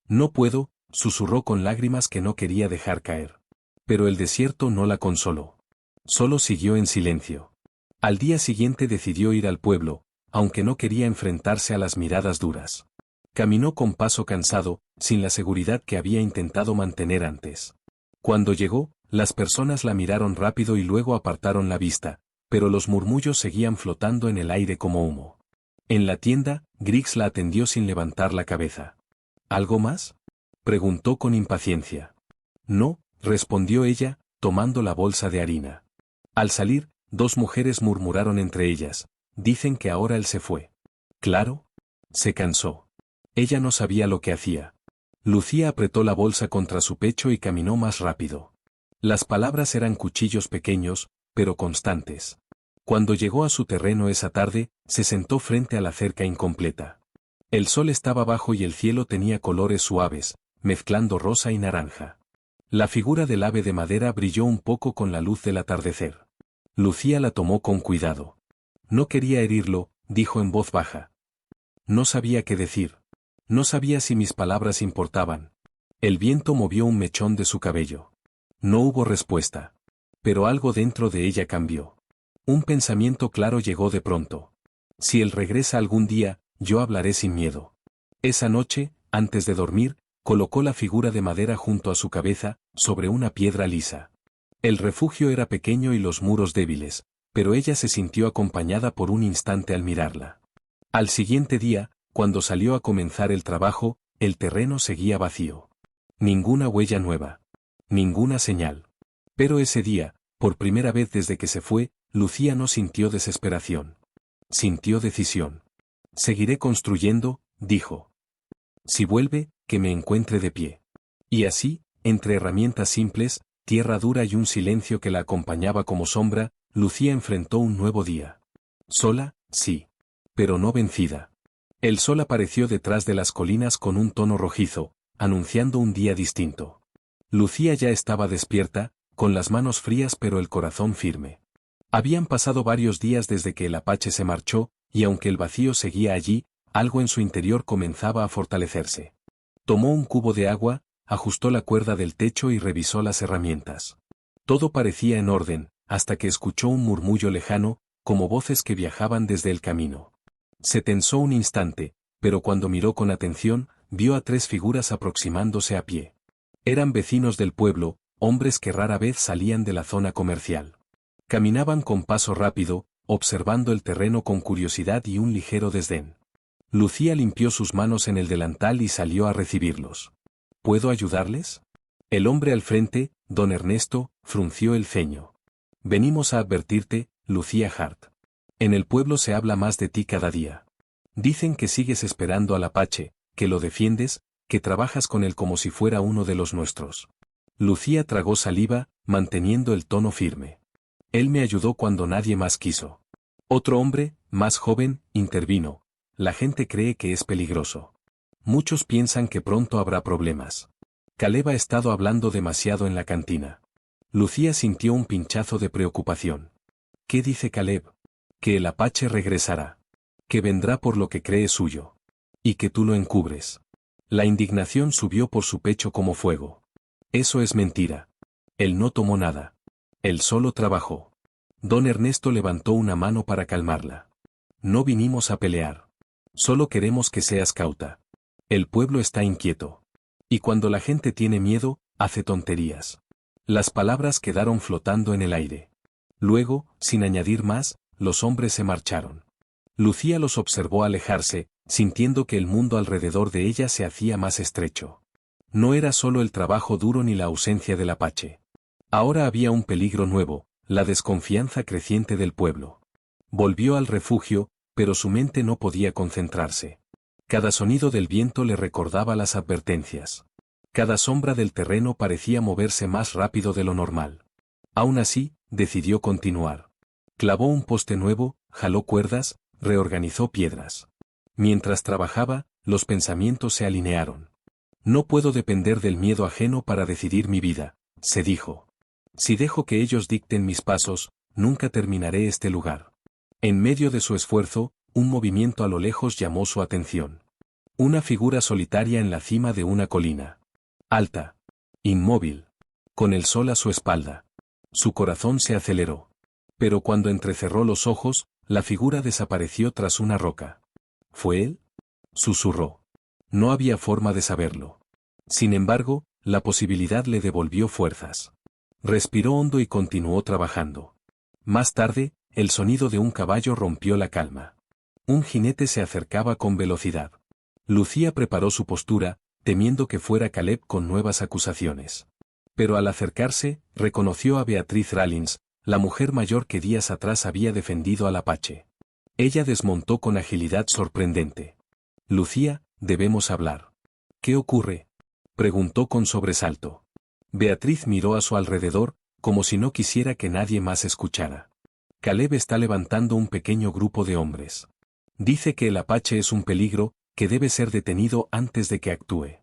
No puedo, susurró con lágrimas que no quería dejar caer. Pero el desierto no la consoló. Solo siguió en silencio. Al día siguiente decidió ir al pueblo, aunque no quería enfrentarse a las miradas duras. Caminó con paso cansado, sin la seguridad que había intentado mantener antes. Cuando llegó, las personas la miraron rápido y luego apartaron la vista, pero los murmullos seguían flotando en el aire como humo. En la tienda, Griggs la atendió sin levantar la cabeza. ¿Algo más?, preguntó con impaciencia. No, respondió ella, tomando la bolsa de harina. Al salir, dos mujeres murmuraron entre ellas, dicen que ahora él se fue. Claro. Se cansó. Ella no sabía lo que hacía. Lucía apretó la bolsa contra su pecho y caminó más rápido. Las palabras eran cuchillos pequeños, pero constantes. Cuando llegó a su terreno esa tarde, se sentó frente a la cerca incompleta. El sol estaba bajo y el cielo tenía colores suaves, mezclando rosa y naranja. La figura del ave de madera brilló un poco con la luz del atardecer. Lucía la tomó con cuidado. No quería herirlo, dijo en voz baja. No sabía qué decir. No sabía si mis palabras importaban. El viento movió un mechón de su cabello. No hubo respuesta. Pero algo dentro de ella cambió. Un pensamiento claro llegó de pronto. Si él regresa algún día, yo hablaré sin miedo. Esa noche, antes de dormir, colocó la figura de madera junto a su cabeza, sobre una piedra lisa. El refugio era pequeño y los muros débiles, pero ella se sintió acompañada por un instante al mirarla. Al siguiente día, cuando salió a comenzar el trabajo, el terreno seguía vacío. Ninguna huella nueva. Ninguna señal. Pero ese día, por primera vez desde que se fue, Lucía no sintió desesperación. Sintió decisión. Seguiré construyendo, dijo. Si vuelve, que me encuentre de pie. Y así, entre herramientas simples, tierra dura y un silencio que la acompañaba como sombra, Lucía enfrentó un nuevo día. Sola, sí. Pero no vencida. El sol apareció detrás de las colinas con un tono rojizo, anunciando un día distinto. Lucía ya estaba despierta, con las manos frías pero el corazón firme. Habían pasado varios días desde que el apache se marchó, y aunque el vacío seguía allí, algo en su interior comenzaba a fortalecerse. Tomó un cubo de agua, ajustó la cuerda del techo y revisó las herramientas. Todo parecía en orden, hasta que escuchó un murmullo lejano, como voces que viajaban desde el camino. Se tensó un instante, pero cuando miró con atención, vio a tres figuras aproximándose a pie. Eran vecinos del pueblo, hombres que rara vez salían de la zona comercial. Caminaban con paso rápido, observando el terreno con curiosidad y un ligero desdén. Lucía limpió sus manos en el delantal y salió a recibirlos. ¿Puedo ayudarles? El hombre al frente, don Ernesto, frunció el ceño. Venimos a advertirte, Lucía Hart. En el pueblo se habla más de ti cada día. Dicen que sigues esperando al apache, que lo defiendes, que trabajas con él como si fuera uno de los nuestros. Lucía tragó saliva, manteniendo el tono firme. Él me ayudó cuando nadie más quiso. Otro hombre, más joven, intervino. La gente cree que es peligroso. Muchos piensan que pronto habrá problemas. Caleb ha estado hablando demasiado en la cantina. Lucía sintió un pinchazo de preocupación. ¿Qué dice Caleb? Que el apache regresará. Que vendrá por lo que cree suyo. Y que tú lo encubres. La indignación subió por su pecho como fuego. Eso es mentira. Él no tomó nada. Él solo trabajó. Don Ernesto levantó una mano para calmarla. No vinimos a pelear. Solo queremos que seas cauta. El pueblo está inquieto. Y cuando la gente tiene miedo, hace tonterías. Las palabras quedaron flotando en el aire. Luego, sin añadir más, los hombres se marcharon. Lucía los observó alejarse, sintiendo que el mundo alrededor de ella se hacía más estrecho. No era solo el trabajo duro ni la ausencia del apache. Ahora había un peligro nuevo, la desconfianza creciente del pueblo. Volvió al refugio, pero su mente no podía concentrarse. Cada sonido del viento le recordaba las advertencias. Cada sombra del terreno parecía moverse más rápido de lo normal. Aún así, decidió continuar. Clavó un poste nuevo, jaló cuerdas, reorganizó piedras. Mientras trabajaba, los pensamientos se alinearon. No puedo depender del miedo ajeno para decidir mi vida, se dijo. Si dejo que ellos dicten mis pasos, nunca terminaré este lugar. En medio de su esfuerzo, un movimiento a lo lejos llamó su atención. Una figura solitaria en la cima de una colina. Alta. Inmóvil. Con el sol a su espalda. Su corazón se aceleró. Pero cuando entrecerró los ojos, la figura desapareció tras una roca. ¿Fue él? Susurró. No había forma de saberlo. Sin embargo, la posibilidad le devolvió fuerzas. Respiró hondo y continuó trabajando. Más tarde, el sonido de un caballo rompió la calma. Un jinete se acercaba con velocidad. Lucía preparó su postura, temiendo que fuera Caleb con nuevas acusaciones. Pero al acercarse, reconoció a Beatriz Rawlins, la mujer mayor que días atrás había defendido al Apache. Ella desmontó con agilidad sorprendente. Lucía, debemos hablar. ¿Qué ocurre?, preguntó con sobresalto. Beatriz miró a su alrededor, como si no quisiera que nadie más escuchara. Caleb está levantando un pequeño grupo de hombres. Dice que el Apache es un peligro, que debe ser detenido antes de que actúe.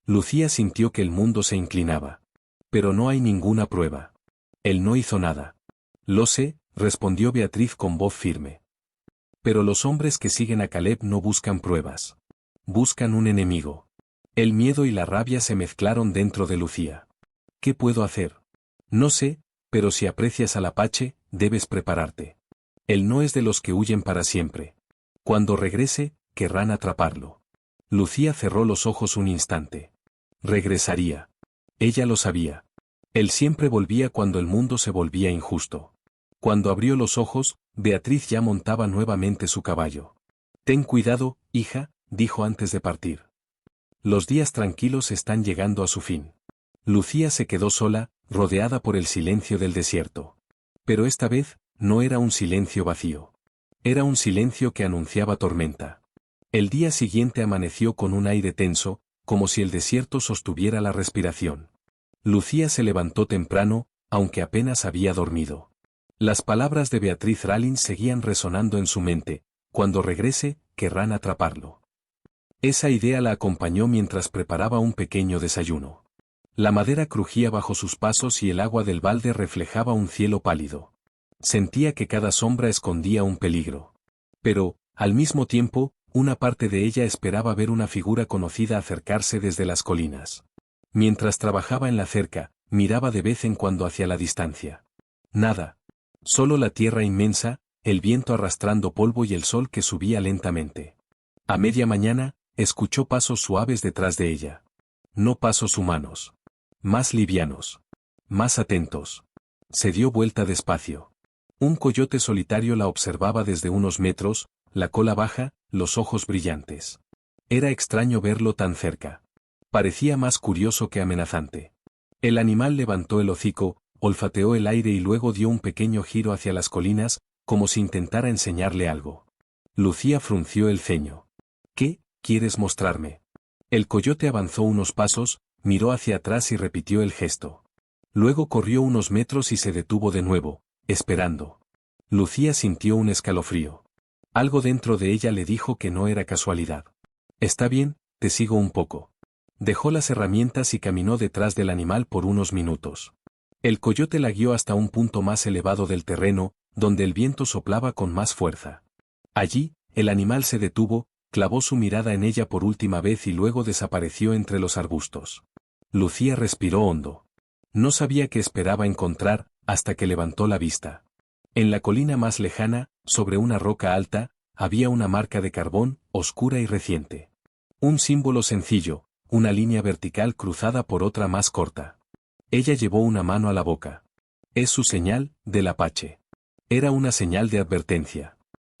Lucía sintió que el mundo se inclinaba. Pero no hay ninguna prueba. Él no hizo nada. Lo sé, respondió Beatriz con voz firme. Pero los hombres que siguen a Caleb no buscan pruebas. Buscan un enemigo. El miedo y la rabia se mezclaron dentro de Lucía. ¿Qué puedo hacer? No sé, pero si aprecias al Apache, debes prepararte. Él no es de los que huyen para siempre. Cuando regrese, querrán atraparlo. Lucía cerró los ojos un instante. Regresaría. Ella lo sabía. Él siempre volvía cuando el mundo se volvía injusto. Cuando abrió los ojos, Beatriz ya montaba nuevamente su caballo. Ten cuidado, hija, dijo antes de partir. Los días tranquilos están llegando a su fin. Lucía se quedó sola, rodeada por el silencio del desierto. Pero esta vez, no era un silencio vacío. Era un silencio que anunciaba tormenta. El día siguiente amaneció con un aire tenso, como si el desierto sostuviera la respiración. Lucía se levantó temprano, aunque apenas había dormido. Las palabras de Beatriz Rawlins seguían resonando en su mente: cuando regrese, querrán atraparlo. Esa idea la acompañó mientras preparaba un pequeño desayuno. La madera crujía bajo sus pasos y el agua del balde reflejaba un cielo pálido. Sentía que cada sombra escondía un peligro. Pero, al mismo tiempo, una parte de ella esperaba ver una figura conocida acercarse desde las colinas. Mientras trabajaba en la cerca, miraba de vez en cuando hacia la distancia. Nada. Solo la tierra inmensa, el viento arrastrando polvo y el sol que subía lentamente. A media mañana, escuchó pasos suaves detrás de ella. No pasos humanos. Más livianos. Más atentos. Se dio vuelta despacio. Un coyote solitario la observaba desde unos metros, la cola baja, los ojos brillantes. Era extraño verlo tan cerca. Parecía más curioso que amenazante. El animal levantó el hocico, olfateó el aire y luego dio un pequeño giro hacia las colinas, como si intentara enseñarle algo. Lucía frunció el ceño. ¿Qué quieres mostrarme? El coyote avanzó unos pasos, miró hacia atrás y repitió el gesto. Luego corrió unos metros y se detuvo de nuevo, esperando. Lucía sintió un escalofrío. Algo dentro de ella le dijo que no era casualidad. Está bien, te sigo un poco. Dejó las herramientas y caminó detrás del animal por unos minutos. El coyote la guió hasta un punto más elevado del terreno, donde el viento soplaba con más fuerza. Allí, el animal se detuvo, clavó su mirada en ella por última vez y luego desapareció entre los arbustos. Lucía respiró hondo. No sabía qué esperaba encontrar, hasta que levantó la vista. En la colina más lejana, sobre una roca alta, había una marca de carbón, oscura y reciente. Un símbolo sencillo, una línea vertical cruzada por otra más corta. Ella llevó una mano a la boca. Es su señal, del Apache. Era una señal de advertencia.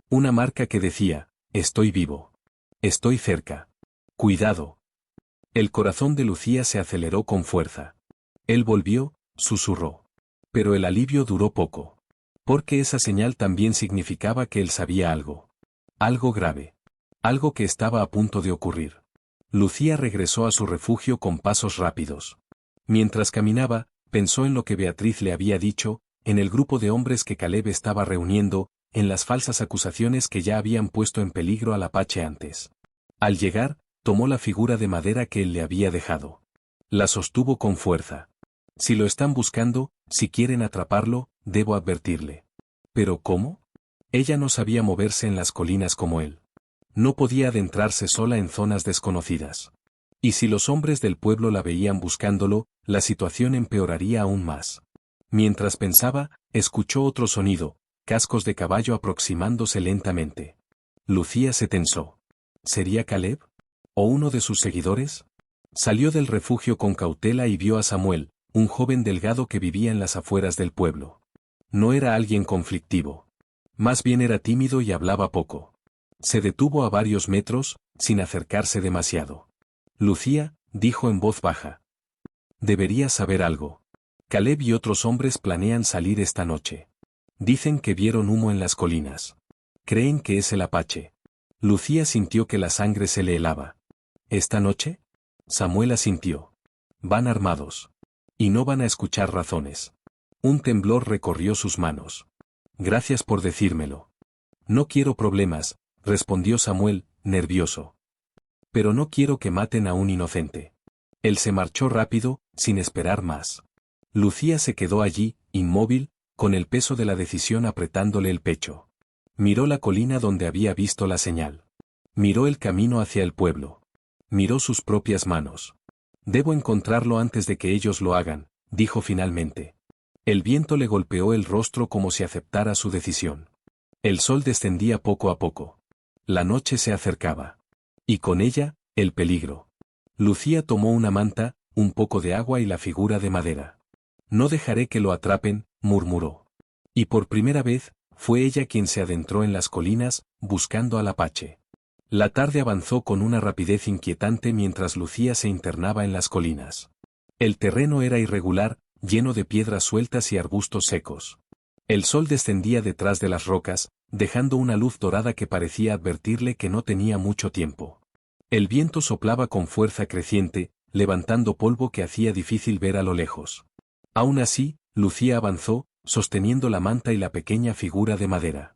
Una marca que decía: estoy vivo. Estoy cerca. Cuidado. El corazón de Lucía se aceleró con fuerza. Él volvió, susurró. Pero el alivio duró poco. Porque esa señal también significaba que él sabía algo. Algo grave. Algo que estaba a punto de ocurrir. Lucía regresó a su refugio con pasos rápidos. Mientras caminaba, pensó en lo que Beatriz le había dicho, en el grupo de hombres que Caleb estaba reuniendo, en las falsas acusaciones que ya habían puesto en peligro al apache antes. Al llegar, tomó la figura de madera que él le había dejado. La sostuvo con fuerza. Si lo están buscando, si quieren atraparlo, debo advertirle. ¿Pero cómo? Ella no sabía moverse en las colinas como él. No podía adentrarse sola en zonas desconocidas. Y si los hombres del pueblo la veían buscándolo, la situación empeoraría aún más. Mientras pensaba, escuchó otro sonido, cascos de caballo aproximándose lentamente. Lucía se tensó. ¿Sería Caleb? ¿O uno de sus seguidores? Salió del refugio con cautela y vio a Samuel, un joven delgado que vivía en las afueras del pueblo. No era alguien conflictivo. Más bien era tímido y hablaba poco. Se detuvo a varios metros, sin acercarse demasiado. Lucía, dijo en voz baja. Deberías saber algo. Caleb y otros hombres planean salir esta noche. Dicen que vieron humo en las colinas. Creen que es el apache. Lucía sintió que la sangre se le helaba. ¿Esta noche? Samuel asintió. Van armados. Y no van a escuchar razones. Un temblor recorrió sus manos. Gracias por decírmelo. No quiero problemas, respondió Samuel, nervioso. Pero no quiero que maten a un inocente. Él se marchó rápido, sin esperar más. Lucía se quedó allí, inmóvil, con el peso de la decisión apretándole el pecho. Miró la colina donde había visto la señal. Miró el camino hacia el pueblo. Miró sus propias manos. Debo encontrarlo antes de que ellos lo hagan, dijo finalmente. El viento le golpeó el rostro como si aceptara su decisión. El sol descendía poco a poco. La noche se acercaba. Y con ella, el peligro. Lucía tomó una manta, un poco de agua y la figura de madera. No dejaré que lo atrapen, murmuró. Y por primera vez, fue ella quien se adentró en las colinas, buscando al apache. La tarde avanzó con una rapidez inquietante mientras Lucía se internaba en las colinas. El terreno era irregular, lleno de piedras sueltas y arbustos secos. El sol descendía detrás de las rocas, dejando una luz dorada que parecía advertirle que no tenía mucho tiempo. El viento soplaba con fuerza creciente, levantando polvo que hacía difícil ver a lo lejos. Aún así, Lucía avanzó, sosteniendo la manta y la pequeña figura de madera.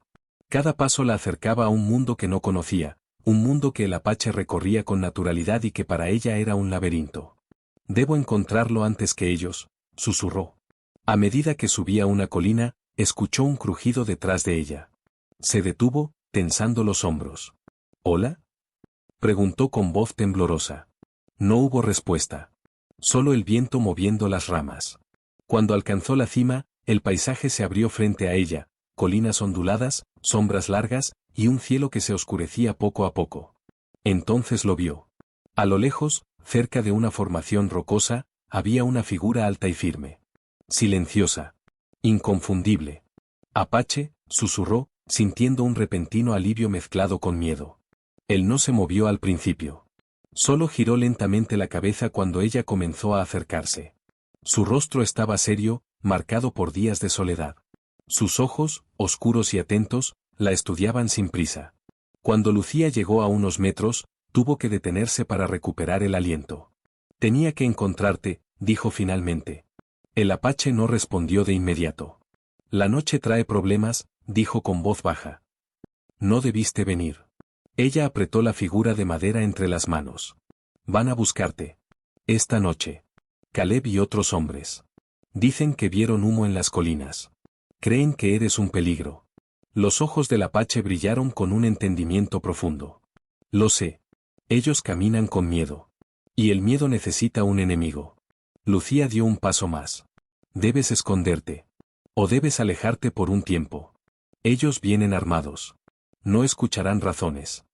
Cada paso la acercaba a un mundo que no conocía, un mundo que el apache recorría con naturalidad y que para ella era un laberinto. Debo encontrarlo antes que ellos, susurró. A medida que subía una colina, escuchó un crujido detrás de ella. Se detuvo, tensando los hombros. ¿Hola? Preguntó con voz temblorosa. No hubo respuesta. Solo el viento moviendo las ramas. Cuando alcanzó la cima, el paisaje se abrió frente a ella, colinas onduladas, sombras largas, y un cielo que se oscurecía poco a poco. Entonces lo vio. A lo lejos, cerca de una formación rocosa, había una figura alta y firme. Silenciosa. Inconfundible. Apache, susurró, sintiendo un repentino alivio mezclado con miedo. Él no se movió al principio. Solo giró lentamente la cabeza cuando ella comenzó a acercarse. Su rostro estaba serio, marcado por días de soledad. Sus ojos, oscuros y atentos, la estudiaban sin prisa. Cuando Lucía llegó a unos metros, tuvo que detenerse para recuperar el aliento. Tenía que encontrarte, dijo finalmente. El apache no respondió de inmediato. La noche trae problemas, dijo con voz baja. No debiste venir. Ella apretó la figura de madera entre las manos. Van a buscarte. Esta noche. Caleb y otros hombres. Dicen que vieron humo en las colinas. Creen que eres un peligro. Los ojos del apache brillaron con un entendimiento profundo. Lo sé. Ellos caminan con miedo. Y el miedo necesita un enemigo. Lucía dio un paso más. Debes esconderte. O debes alejarte por un tiempo. Ellos vienen armados. No escucharán razones.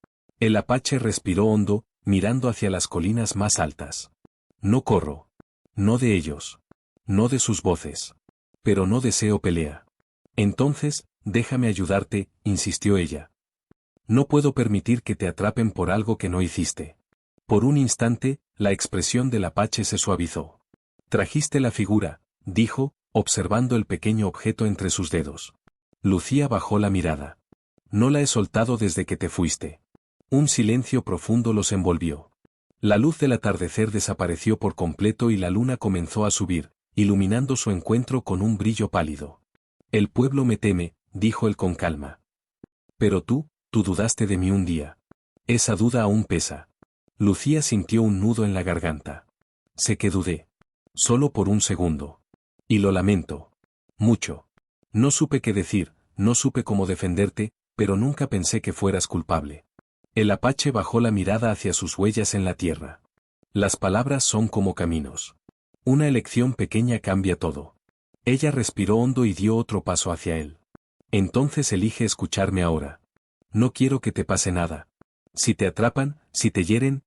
El apache respiró hondo, mirando hacia las colinas más altas. No corro. No de ellos. No de sus voces. Pero no deseo pelea. Entonces, déjame ayudarte, insistió ella. No puedo permitir que te atrapen por algo que no hiciste. Por un instante, la expresión del apache se suavizó. Trajiste la figura, dijo, observando el pequeño objeto entre sus dedos. Lucía bajó la mirada. No la he soltado desde que te fuiste. Un silencio profundo los envolvió. La luz del atardecer desapareció por completo y la luna comenzó a subir, iluminando su encuentro con un brillo pálido. El pueblo me teme, dijo él con calma. Pero tú dudaste de mí un día. Esa duda aún pesa. Lucía sintió un nudo en la garganta. Sé que dudé. Solo por un segundo. Y lo lamento. Mucho. No supe qué decir, no supe cómo defenderte, pero nunca pensé que fueras culpable. El apache bajó la mirada hacia sus huellas en la tierra. Las palabras son como caminos. Una elección pequeña cambia todo. Ella respiró hondo y dio otro paso hacia él. Entonces elige escucharme ahora. No quiero que te pase nada. Si te atrapan, si te hieren,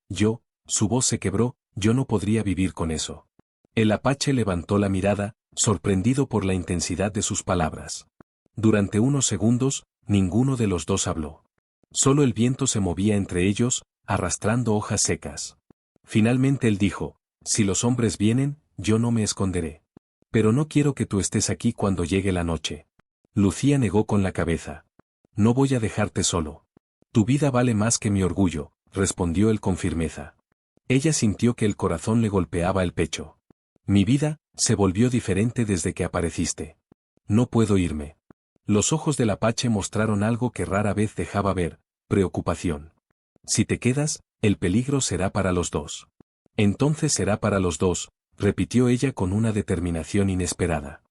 su voz se quebró, yo no podría vivir con eso. El apache levantó la mirada, sorprendido por la intensidad de sus palabras. Durante unos segundos, ninguno de los dos habló. Solo el viento se movía entre ellos, arrastrando hojas secas. Finalmente él dijo, si los hombres vienen, yo no me esconderé. Pero no quiero que tú estés aquí cuando llegue la noche. Lucía negó con la cabeza. No voy a dejarte solo. Tu vida vale más que mi orgullo, respondió él con firmeza. Ella sintió que el corazón le golpeaba el pecho. Mi vida se volvió diferente desde que apareciste. No puedo irme. Los ojos del apache mostraron algo que rara vez dejaba ver, preocupación. Si te quedas, el peligro será para los dos. Entonces será para los dos, repitió ella con una determinación inesperada.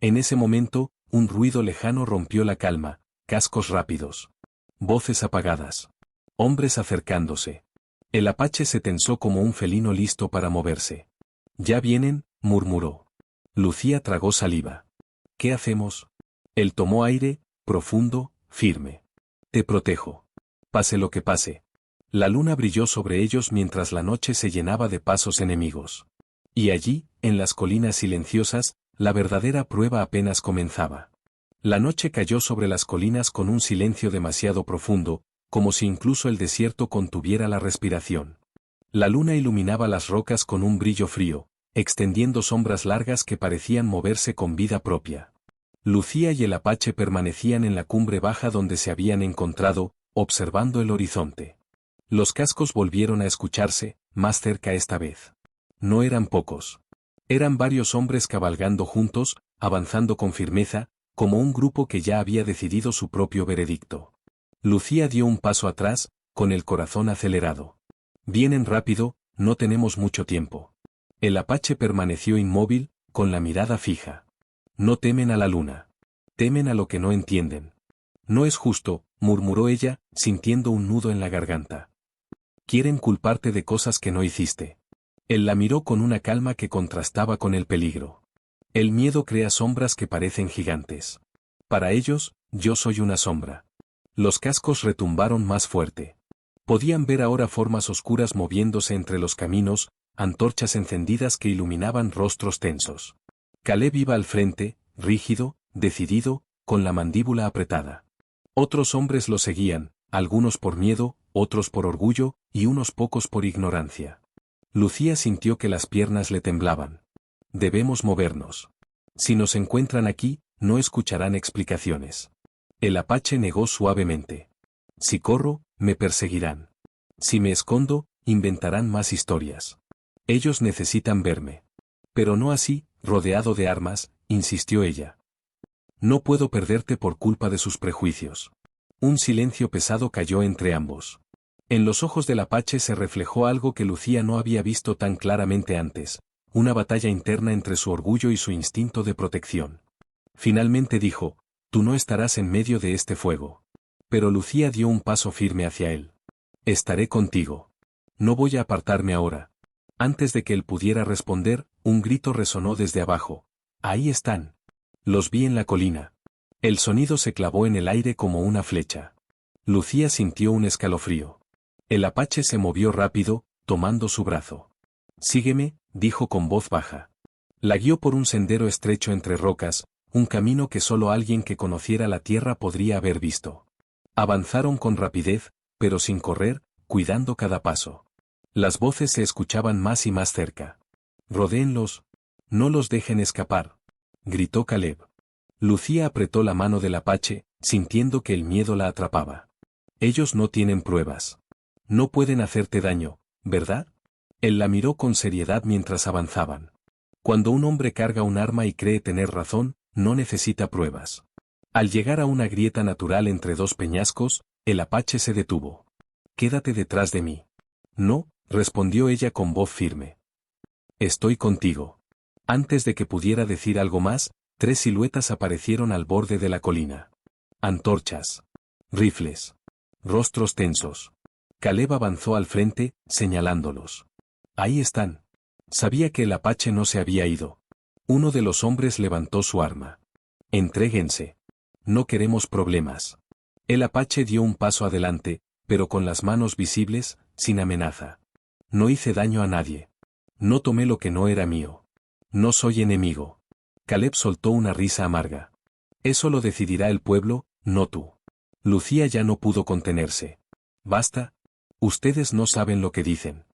En ese momento, un ruido lejano rompió la calma, cascos rápidos. Voces apagadas. Hombres acercándose. El apache se tensó como un felino listo para moverse. Ya vienen, murmuró. Lucía tragó saliva. ¿Qué hacemos? Él tomó aire, profundo, firme. Te protejo. Pase lo que pase. La luna brilló sobre ellos mientras la noche se llenaba de pasos enemigos. Y allí, en las colinas silenciosas, la verdadera prueba apenas comenzaba. La noche cayó sobre las colinas con un silencio demasiado profundo, como si incluso el desierto contuviera la respiración. La luna iluminaba las rocas con un brillo frío, extendiendo sombras largas que parecían moverse con vida propia. Lucía y el apache permanecían en la cumbre baja donde se habían encontrado, observando el horizonte. Los cascos volvieron a escucharse, más cerca esta vez. No eran pocos. Eran varios hombres cabalgando juntos, avanzando con firmeza, como un grupo que ya había decidido su propio veredicto. Lucía dio un paso atrás, con el corazón acelerado. Vienen rápido, no tenemos mucho tiempo. El apache permaneció inmóvil, con la mirada fija. No temen a la luna. Temen a lo que no entienden. No es justo, murmuró ella, sintiendo un nudo en la garganta. Quieren culparte de cosas que no hiciste. Él la miró con una calma que contrastaba con el peligro. El miedo crea sombras que parecen gigantes. Para ellos, yo soy una sombra. Los cascos retumbaron más fuerte. Podían ver ahora formas oscuras moviéndose entre los caminos, antorchas encendidas que iluminaban rostros tensos. Caleb iba al frente, rígido, decidido, con la mandíbula apretada. Otros hombres lo seguían, algunos por miedo, otros por orgullo, y unos pocos por ignorancia. Lucía sintió que las piernas le temblaban. Debemos movernos. Si nos encuentran aquí, no escucharán explicaciones. El apache negó suavemente. Si corro, me perseguirán. Si me escondo, inventarán más historias. Ellos necesitan verme. Pero no así, rodeado de armas, insistió ella. No puedo perderte por culpa de sus prejuicios. Un silencio pesado cayó entre ambos. En los ojos del apache se reflejó algo que Lucía no había visto tan claramente antes, una batalla interna entre su orgullo y su instinto de protección. Finalmente dijo, tú no estarás en medio de este fuego. Pero Lucía dio un paso firme hacia él. Estaré contigo. No voy a apartarme ahora. Antes de que él pudiera responder, un grito resonó desde abajo. Ahí están. Los vi en la colina. El sonido se clavó en el aire como una flecha. Lucía sintió un escalofrío. El apache se movió rápido, tomando su brazo. Sígueme, dijo con voz baja. La guió por un sendero estrecho entre rocas, un camino que solo alguien que conociera la tierra podría haber visto. Avanzaron con rapidez, pero sin correr, cuidando cada paso. Las voces se escuchaban más y más cerca. Rodéenlos. No los dejen escapar. Gritó Caleb. Lucía apretó la mano del apache, sintiendo que el miedo la atrapaba. Ellos no tienen pruebas. No pueden hacerte daño, ¿verdad? Él la miró con seriedad mientras avanzaban. Cuando un hombre carga un arma y cree tener razón, no necesita pruebas. Al llegar a una grieta natural entre dos peñascos, el apache se detuvo. «Quédate detrás de mí». «No», respondió ella con voz firme. «Estoy contigo». Antes de que pudiera decir algo más, 3 siluetas aparecieron al borde de la colina. Antorchas. Rifles. Rostros tensos. Caleb avanzó al frente, señalándolos. «Ahí están». Sabía que el apache no se había ido. Uno de los hombres levantó su arma. «Entréguense. No queremos problemas». El apache dio un paso adelante, pero con las manos visibles, sin amenaza. «No hice daño a nadie. No tomé lo que no era mío. No soy enemigo». Caleb soltó una risa amarga. «Eso lo decidirá el pueblo, no tú». Lucía ya no pudo contenerse. «Basta. Ustedes no saben lo que dicen.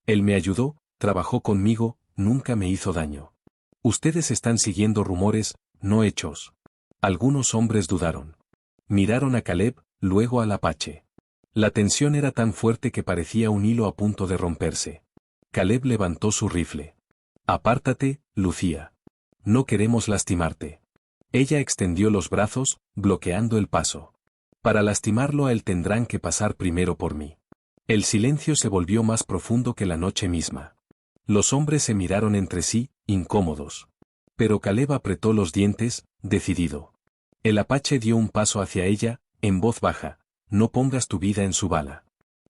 Él me ayudó, trabajó conmigo, nunca me hizo daño. Ustedes están siguiendo rumores, no hechos». Algunos hombres dudaron. Miraron a Caleb, luego al apache. La tensión era tan fuerte que parecía un hilo a punto de romperse. Caleb levantó su rifle. «Apártate, Lucía. No queremos lastimarte». Ella extendió los brazos, bloqueando el paso. «Para lastimarlo a él tendrán que pasar primero por mí». El silencio se volvió más profundo que la noche misma. Los hombres se miraron entre sí, incómodos. Pero Caleb apretó los dientes, decidido. El apache dio un paso hacia ella, en voz baja: «No pongas tu vida en su bala».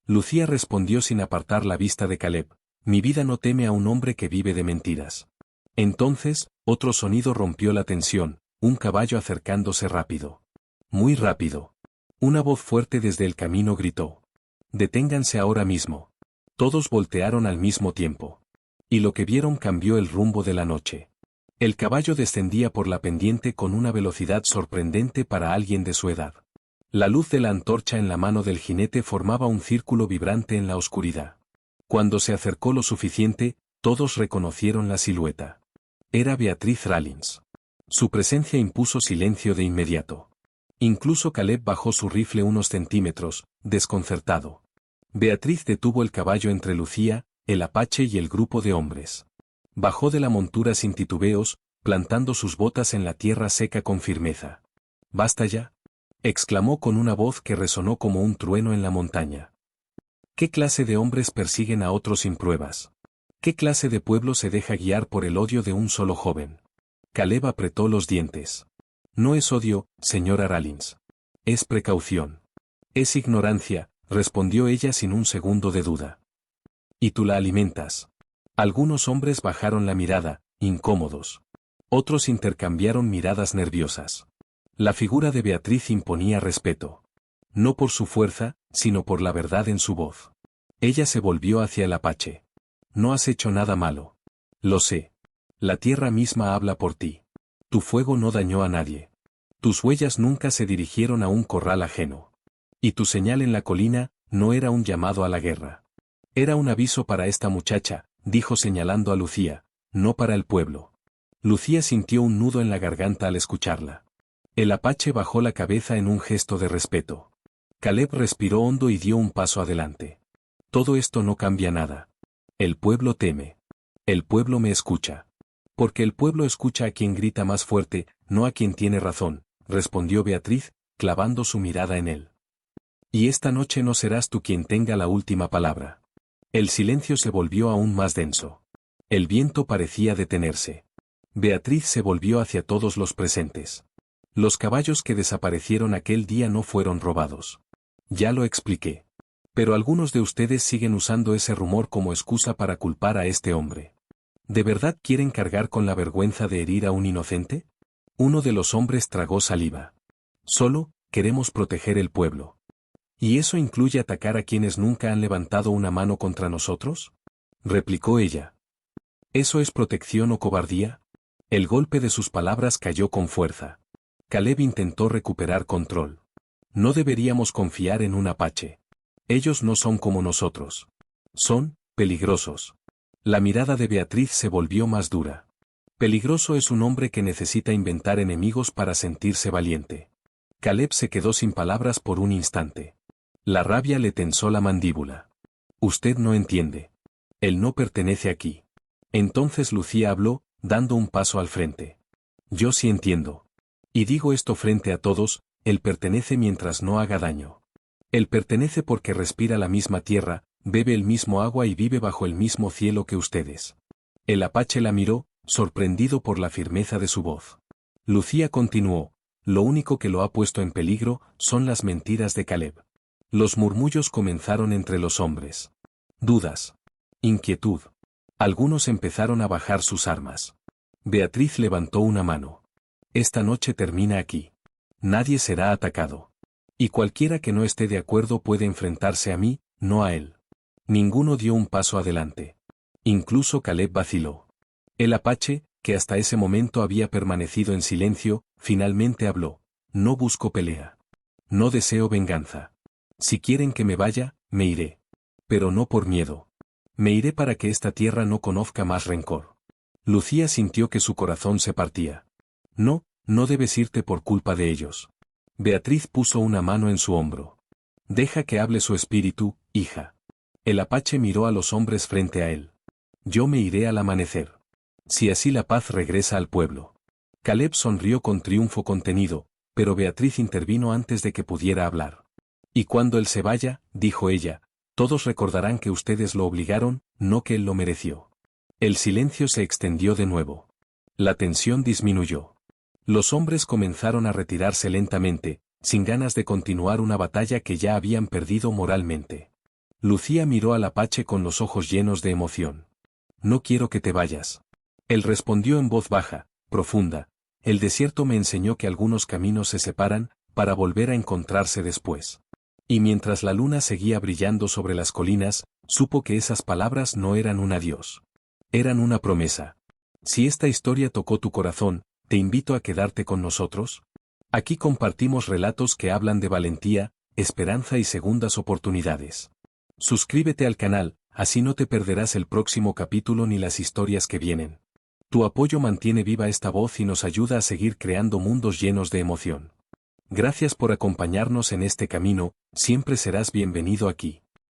Lucía respondió sin apartar la vista de Caleb: «Mi vida no teme a un hombre que vive de mentiras». Entonces, otro sonido rompió la tensión, un caballo acercándose rápido. Muy rápido. Una voz fuerte desde el camino gritó: «Deténganse ahora mismo». Todos voltearon al mismo tiempo. Y lo que vieron cambió el rumbo de la noche. El caballo descendía por la pendiente con una velocidad sorprendente para alguien de su edad. La luz de la antorcha en la mano del jinete formaba un círculo vibrante en la oscuridad. Cuando se acercó lo suficiente, todos reconocieron la silueta. Era Beatriz Rawlins. Su presencia impuso silencio de inmediato. Incluso Caleb bajó su rifle unos centímetros, desconcertado. Beatriz detuvo el caballo entre Lucía, el apache y el grupo de hombres. Bajó de la montura sin titubeos, plantando sus botas en la tierra seca con firmeza. «Basta ya», exclamó con una voz que resonó como un trueno en la montaña. ¿Qué clase de hombres persiguen a otros sin pruebas? ¿Qué clase de pueblo se deja guiar por el odio de un solo joven? Caleb apretó los dientes. «No es odio, señora Rawlins. Es precaución. Es ignorancia», respondió ella sin un segundo de duda. «Y tú la alimentas». Algunos hombres bajaron la mirada, incómodos. Otros intercambiaron miradas nerviosas. La figura de Beatriz imponía respeto. No por su fuerza, sino por la verdad en su voz. Ella se volvió hacia el apache. «No has hecho nada malo. Lo sé. La tierra misma habla por ti. Tu fuego no dañó a nadie. Tus huellas nunca se dirigieron a un corral ajeno. Y tu señal en la colina no era un llamado a la guerra. Era un aviso para esta muchacha», dijo señalando a Lucía, «no para el pueblo». Lucía sintió un nudo en la garganta al escucharla. El apache bajó la cabeza en un gesto de respeto. Caleb respiró hondo y dio un paso adelante. «Todo esto no cambia nada. El pueblo teme. El pueblo me escucha». «Porque el pueblo escucha a quien grita más fuerte, no a quien tiene razón», respondió Beatriz, clavando su mirada en él. «Y esta noche no serás tú quien tenga la última palabra». El silencio se volvió aún más denso. El viento parecía detenerse. Beatriz se volvió hacia todos los presentes. «Los caballos que desaparecieron aquel día no fueron robados. Ya lo expliqué. Pero algunos de ustedes siguen usando ese rumor como excusa para culpar a este hombre. ¿De verdad quieren cargar con la vergüenza de herir a un inocente?» Uno de los hombres tragó saliva. «Solo, queremos proteger el pueblo». «¿Y eso incluye atacar a quienes nunca han levantado una mano contra nosotros?», replicó ella. «¿Eso es protección o cobardía?». El golpe de sus palabras cayó con fuerza. Caleb intentó recuperar control. «No deberíamos confiar en un apache. Ellos no son como nosotros. Son peligrosos». La mirada de Beatriz se volvió más dura. «Peligroso es un hombre que necesita inventar enemigos para sentirse valiente». Caleb se quedó sin palabras por un instante. La rabia le tensó la mandíbula. «Usted no entiende. Él no pertenece aquí». Entonces Lucía habló, dando un paso al frente. «Yo sí entiendo. Y digo esto frente a todos, él pertenece mientras no haga daño. Él pertenece porque respira la misma tierra, bebe el mismo agua y vive bajo el mismo cielo que ustedes. El apache la miró, sorprendido por la firmeza de su voz. Lucía continuó, lo único que lo ha puesto en peligro son las mentiras de Caleb. Los murmullos comenzaron entre los hombres. Dudas. Inquietud. Algunos empezaron a bajar sus armas. Beatriz levantó una mano. Esta noche termina aquí. Nadie será atacado. Y cualquiera que no esté de acuerdo puede enfrentarse a mí, no a él. Ninguno dio un paso adelante. Incluso Caleb vaciló. El apache, que hasta ese momento había permanecido en silencio, finalmente habló. No busco pelea. No deseo venganza. Si quieren que me vaya, me iré. Pero no por miedo. Me iré para que esta tierra no conozca más rencor. Lucía sintió que su corazón se partía. No, no debes irte por culpa de ellos. Beatriz puso una mano en su hombro. Deja que hable su espíritu, hija. El apache miró a los hombres frente a él. Yo me iré al amanecer. Si así la paz regresa al pueblo. Caleb sonrió con triunfo contenido, pero Beatriz intervino antes de que pudiera hablar. Y cuando él se vaya, dijo ella, todos recordarán que ustedes lo obligaron, no que él lo mereció. El silencio se extendió de nuevo. La tensión disminuyó. Los hombres comenzaron a retirarse lentamente, sin ganas de continuar una batalla que ya habían perdido moralmente. Lucía miró al apache con los ojos llenos de emoción. No quiero que te vayas. Él respondió en voz baja, profunda. El desierto me enseñó que algunos caminos se separan, para volver a encontrarse después. Y mientras la luna seguía brillando sobre las colinas, supo que esas palabras no eran un adiós. Eran una promesa. Si esta historia tocó tu corazón, te invito a quedarte con nosotros. Aquí compartimos relatos que hablan de valentía, esperanza y segundas oportunidades. Suscríbete al canal, así no te perderás el próximo capítulo ni las historias que vienen. Tu apoyo mantiene viva esta voz y nos ayuda a seguir creando mundos llenos de emoción. Gracias por acompañarnos en este camino, siempre serás bienvenido aquí.